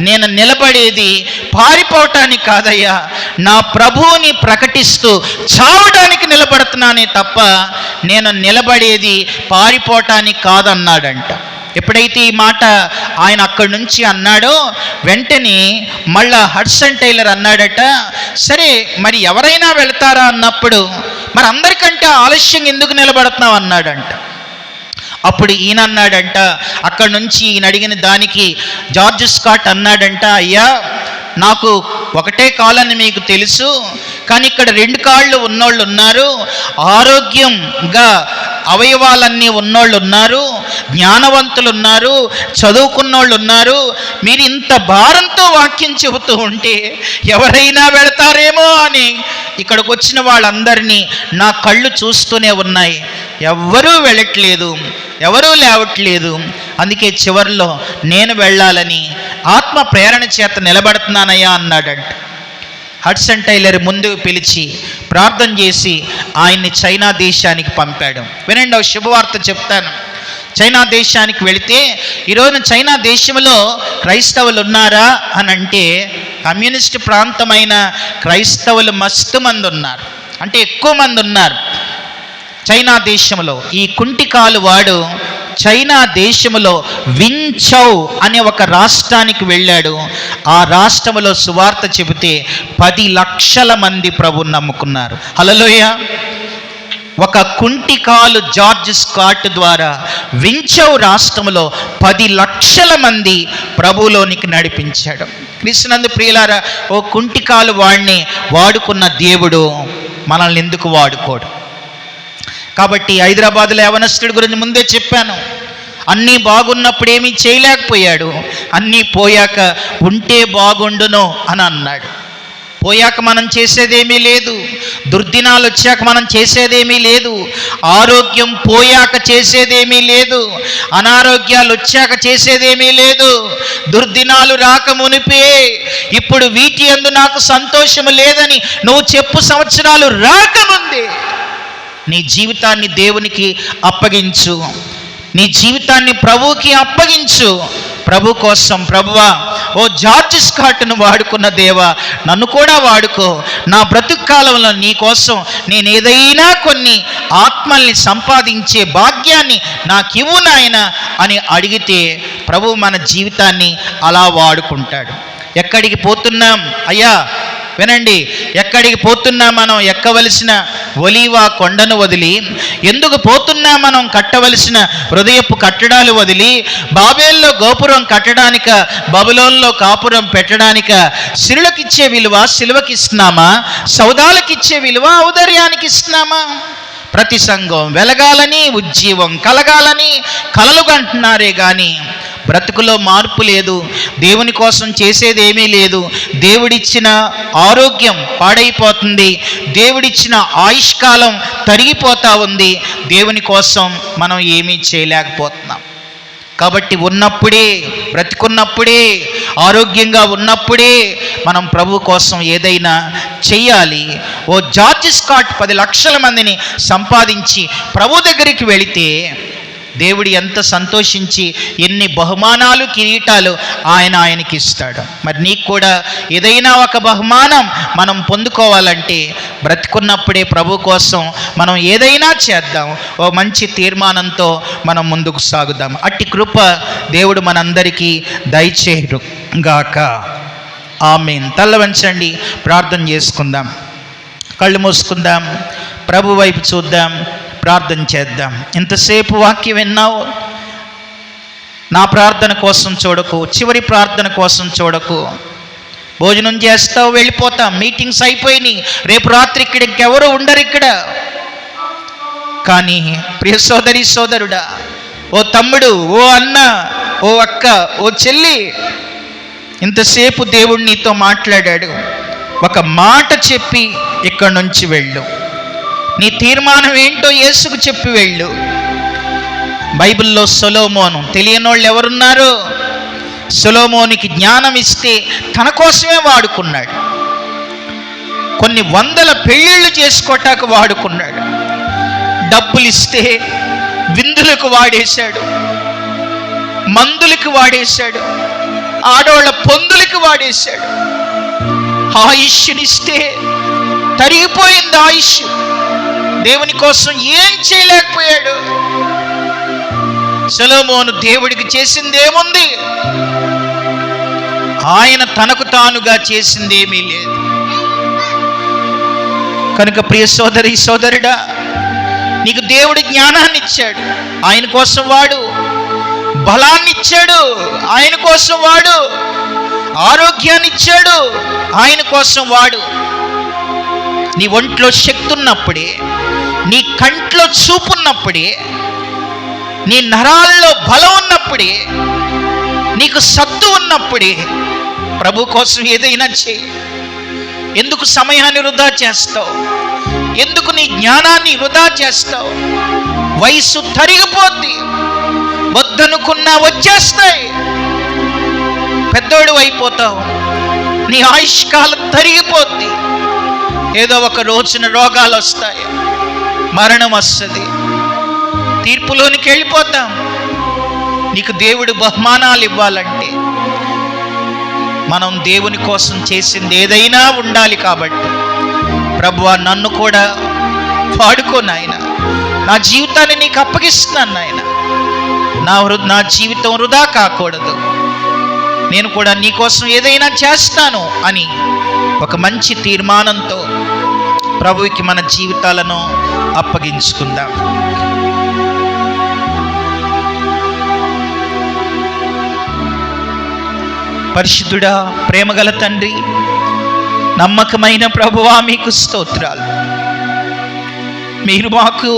నేను నిలబడేది పారిపోవటానికి కాదయ్యా, నా ప్రభువుని ప్రకటిస్తూ చావడానికి నిలబడుతున్నానే తప్ప నేను నిలబడేది పారిపోవటానికి కాదన్నాడంట. ఎప్పుడైతే ఈ మాట ఆయన అక్కడి నుంచి అన్నాడో వెంటనే మళ్ళా హడ్సన్ టైలర్ అన్నాడట, సరే మరి ఎవరైనా వెళ్తారా అన్నప్పుడు మరి అందరికంటే ఆలస్యంగా ఎందుకు నిలబడుతున్నావు అన్నాడంట. అప్పుడు ఈయన అన్నాడంట, అక్కడి నుంచి ఈయన అడిగిన దానికి జార్జ్ స్కాట్ అన్నాడంట, అయ్యా నాకు ఒకటే కాలని మీకు తెలుసు, కానీ ఇక్కడ 2 కాళ్ళు ఉన్నోళ్ళు ఉన్నారు, ఆరోగ్యంగా అవయవాలన్నీ ఉన్నోళ్ళు ఉన్నారు, జ్ఞానవంతులు ఉన్నారు, చదువుకున్నోళ్ళు ఉన్నారు. మీరు ఇంత భారంతో వాక్యం చెబుతూ ఉంటే ఎవరైనా వెళతారేమో అని ఇక్కడికి వచ్చిన వాళ్ళందరినీ నా కళ్ళు చూస్తూనే ఉన్నాయి. ఎవ్వరూ వెళ్ళట్లేదు, ఎవరూ లేవట్లేదు. అందుకే చివరిలో నేను వెళ్ళాలని ఆత్మ ప్రేరణ చేత నిలబడుతున్నానయ్యా అన్నాడంట. హడ్సన్ టైలర్ ముందుకు పిలిచి ప్రార్థన చేసి ఆయన్ని చైనా దేశానికి పంపాడు. వినండి, ఒక శుభవార్త చెప్తాను. చైనా దేశానికి వెళితే ఈరోజు చైనా దేశంలో క్రైస్తవులు ఉన్నారా అని అంటే కమ్యూనిస్ట్ ప్రాంతమైన క్రైస్తవులు మస్తు మంది ఉన్నారు, అంటే ఎక్కువ మంది ఉన్నారు చైనా దేశంలో. ఈ కుంటికాలు వాడు చైనా దేశంలో వించౌ అనే ఒక రాష్ట్రానికి వెళ్ళాడు. ఆ రాష్ట్రంలో సువార్త చెబితే 10 లక్షల మంది ప్రభువుని నమ్ముకున్నారు. హల్లెలూయా. ఒక కుంటికాలు జార్జ్ స్కాట్ ద్వారా వించౌ రాష్ట్రంలో 10 లక్షల మంది ప్రభువులోనికి నడిపించాడు. క్రీస్తునందు ప్రియులారా, ఓ కుంటికాలు వాడిని వాడుకున్న దేవుడు మనల్ని ఎందుకు వాడుకోడు? కాబట్టి హైదరాబాద్లో యవనస్తుడి గురించి ముందే చెప్పాను. అన్నీ బాగున్నప్పుడు ఏమీ చేయలేకపోయాడు, అన్నీ పోయాక ఉంటే బాగుండును అని అన్నాడు. పోయాక మనం చేసేదేమీ లేదు, దుర్దినాలు వచ్చాక మనం చేసేదేమీ లేదు, ఆరోగ్యం పోయాక చేసేదేమీ లేదు, అనారోగ్యాలు వచ్చాక చేసేదేమీ లేదు. దుర్దినాలు రాక మునిపే ఇప్పుడు వీటి యందు నాకు సంతోషము లేదని నువ్వు చెప్పు సంవత్సరాలు రాకముందే నీ జీవితాన్ని దేవునికి అప్పగించు, నీ జీవితాన్ని ప్రభువుకి అప్పగించు. ప్రభు కోసం, ప్రభువా ఓ జార్జ్ స్కాట్ను వాడుకున్న దేవా నన్ను కూడా వాడుకో. నా బ్రతుకు కాలంలో నీ కోసం నేను ఏదైనా కొన్ని ఆత్మల్ని సంపాదించే భాగ్యాన్ని నాకివ్వు నాయనా అని అడిగితే ప్రభు మన జీవితాన్ని అలా వాడుకుంటాడు. ఎక్కడికి పోతున్నాం అయ్యా? వినండి, ఎక్కడికి పోతున్నా మనం ఎక్కవలసిన ఒలీవా కొండను వదిలి, ఎందుకు పోతున్నా మనం కట్టవలసిన హృదయపు కట్టడాలు వదిలి, బాబేల్లో గోపురం కట్టడానిక, బబులోన్లో కాపురం పెట్టడానిక సిరులకిచ్చే విలువ సిలువకి ఇస్తున్నామా? సౌదాలకిచ్చే విలువ ఔదర్యానికి ఇస్తున్నామా? ప్రతి సంఘం వెలగాలని, ఉజ్జీవం కలగాలని కలలు కంటున్నారే కానీ బ్రతుకులో మార్పు లేదు, దేవుని కోసం చేసేది ఏమీ లేదు. దేవుడిచ్చిన ఆరోగ్యం పాడైపోతుంది, దేవుడిచ్చిన ఆయుష్కాలం తరిగిపోతూ ఉంది. దేవుని కోసం మనం ఏమీ చేయలేకపోతున్నాం. కాబట్టి ఉన్నప్పుడే, బ్రతికున్నప్పుడే, ఆరోగ్యంగా ఉన్నప్పుడే మనం ప్రభు కోసం ఏదైనా చెయ్యాలి. ఓ జార్జ్ స్కాట్ 10 లక్షల మందిని సంపాదించి ప్రభు దగ్గరికి వెళితే దేవుడు ఎంత సంతోషించి ఎన్ని బహుమానాలు, కిరీటాలు ఆయనకి ఇస్తాడు. మరి నీకు కూడా ఏదైనా ఒక బహుమానం మనం పొందుకోవాలంటే బ్రతికున్నప్పుడే ప్రభు కోసం మనం ఏదైనా చేద్దాం. ఓ మంచి తీర్మానంతో మనం ముందుకు సాగుదాం. అట్టి కృప దేవుడు మనందరికీ దయచేయును గాక. ఆమేన్. తల వంచండి, ప్రార్థన చేసుకుందాం. కళ్ళు మూసుకుందాం, ప్రభు వైపు చూద్దాం, ప్రార్థన చేద్దాం. ఇంతసేపు వాక్యం విన్నావు, నా ప్రార్థన కోసం చూడకు, చివరి ప్రార్థన కోసం చూడకు. భోజనం చేస్తావు, వెళ్ళిపోతాం, మీటింగ్స్ అయిపోయినాయి, రేపు రాత్రి ఇక్కడ ఇంకెవరు ఉండరు ఇక్కడ. కానీ ప్రియ సోదరి సోదరుడా, ఓ తమ్ముడు, ఓ అన్న, ఓ అక్క, ఓ చెల్లి, ఇంతసేపు దేవుడు నీతో మాట్లాడాడు. ఒక మాట చెప్పి ఇక్కడి నుంచి వెళ్ళు. నీ తీర్మానం ఏంటో యేసుకు చెప్పి వెళ్ళు. బైబిల్లో సొలొమోను, తెలియనోళ్ళు ఎవరున్నారు? సొలొమోనికి జ్ఞానం ఇస్తే తన కోసమే వాడుకున్నాడు. కొన్ని 100 పెళ్ళిళ్ళు చేసుకోటానికి వాడుకున్నాడు. డబ్బులు ఇస్తే విందులకు వాడేశాడు, మందులకు వాడేశాడు, ఆడవాళ్ళ పొందులకు వాడేశాడు. ఆయుష్నిస్తే తరిగిపోయింది ఆయుష్. దేవుని కోసం ఏం చేయలేకపోయాడు. సొలొమోను దేవుడికి చేసిందేముంది? ఆయన తనకు తానుగా చేసిందేమీ లేదు. కనుక ప్రియ సోదరి సోదరుడా, నీకు దేవుడి జ్ఞానాన్ని ఇచ్చాడు, ఆయన కోసం వాడు. బలాన్ని ఇచ్చాడు, ఆయన కోసం వాడు. ఆరోగ్యాన్ని ఇచ్చాడు, ఆయన కోసం వాడు. నీ ఒంట్లో శక్తి ఉన్నప్పుడే, నీ కంట్లో చూపున్నప్పుడే, నీ నరాల్లో బలం ఉన్నప్పుడే, నీకు సత్తు ఉన్నప్పుడే ప్రభు కోసం ఏదైనా చేయి. ఎందుకు సమయాన్ని వృధా చేస్తావు? ఎందుకు నీ జ్ఞానాన్ని వృధా చేస్తావు? వయసు తరిగిపోద్ది, వద్దనుకున్నా వచ్చేస్తాయి, పెద్దోడు అయిపోతావు, నీ ఆయుష్కాలం తరిగిపోద్ది. ఏదో ఒక రోజున రోగాలు వస్తాయి, మరణం వస్తుంది, తీర్పులోనికి వెళ్ళిపోతాం. నీకు దేవుడు బహుమానాలు ఇవ్వాలంటే మనం దేవుని కోసం చేసింది ఏదైనా ఉండాలి. కాబట్టి ప్రభువా, నన్ను కూడా వాడుకో నాయన, నా జీవితాన్ని నీకు అప్పగిస్తున్నాను నాయన. నా జీవితం వృధా కాకూడదు, నేను కూడా నీ కోసం ఏదైనా చేస్తాను అని ఒక మంచి తీర్మానంతో ప్రభువుకి మన జీవితాలను అప్పగించుకుందాం. పరిశుద్ధుడా, ప్రేమగల తండ్రి, నమ్మకమైన ప్రభువా, మీకు స్తోత్రాలు. మీరు మాకు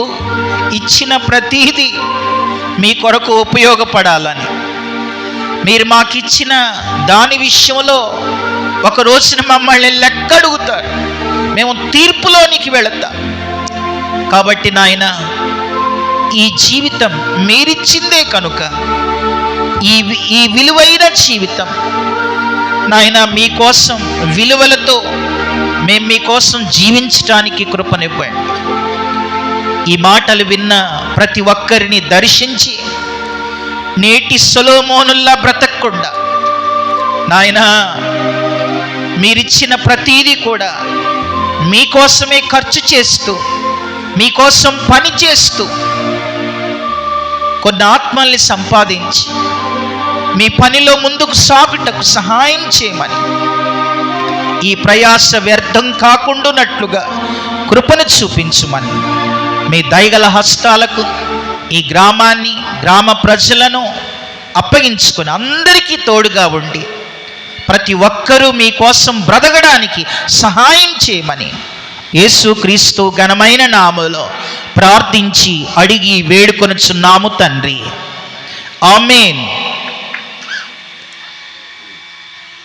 ఇచ్చిన ప్రతీది మీ కొరకు ఉపయోగపడాలని, మీరు మాకు ఇచ్చిన దాని విషయంలో ఒక రోజున మమ్మల్ని లెక్క అడుగుతారు, మేము తీర్పులోనికి వెళతాం. కాబట్టి నాయన, ఈ జీవితం మీరిచ్చిందే కనుక ఈ విలువైన జీవితం నాయన, మీకోసం విలువలతో మేము మీకోసం జీవించటానికి కృపనివ్వండి. ఈ మాటలు విన్న ప్రతి ఒక్కరిని దర్శించి నేటి సొలొమోనుల్లా బ్రతకకుండా నాయన, మీరిచ్చిన ప్రతీది కూడా మీకోసమే ఖర్చు చేస్తూ, మీకోసం పని చేస్తూ కొన్ని ఆత్మల్ని సంపాదించి మీ పనిలో ముందుకు సాగుటకు సహాయం చేయమని, ఈ ప్రయాస వ్యర్థం కాకుండానట్లుగా కృపను చూపించుమని మీ దయగల హస్తాలకు ఈ గ్రామాన్ని, గ్రామ ప్రజలను అప్పగించుకొని అందరికీ తోడుగా ఉండి ప్రతి ఒక్కరూ మీకోసం బ్రతకడానికి సహాయం చేయమని యేసుక్రీస్తు ఘనమైన నామములో ప్రార్థించి అడిగి వేడుకొనుచున్నాము తండ్రి. ఆమేన్.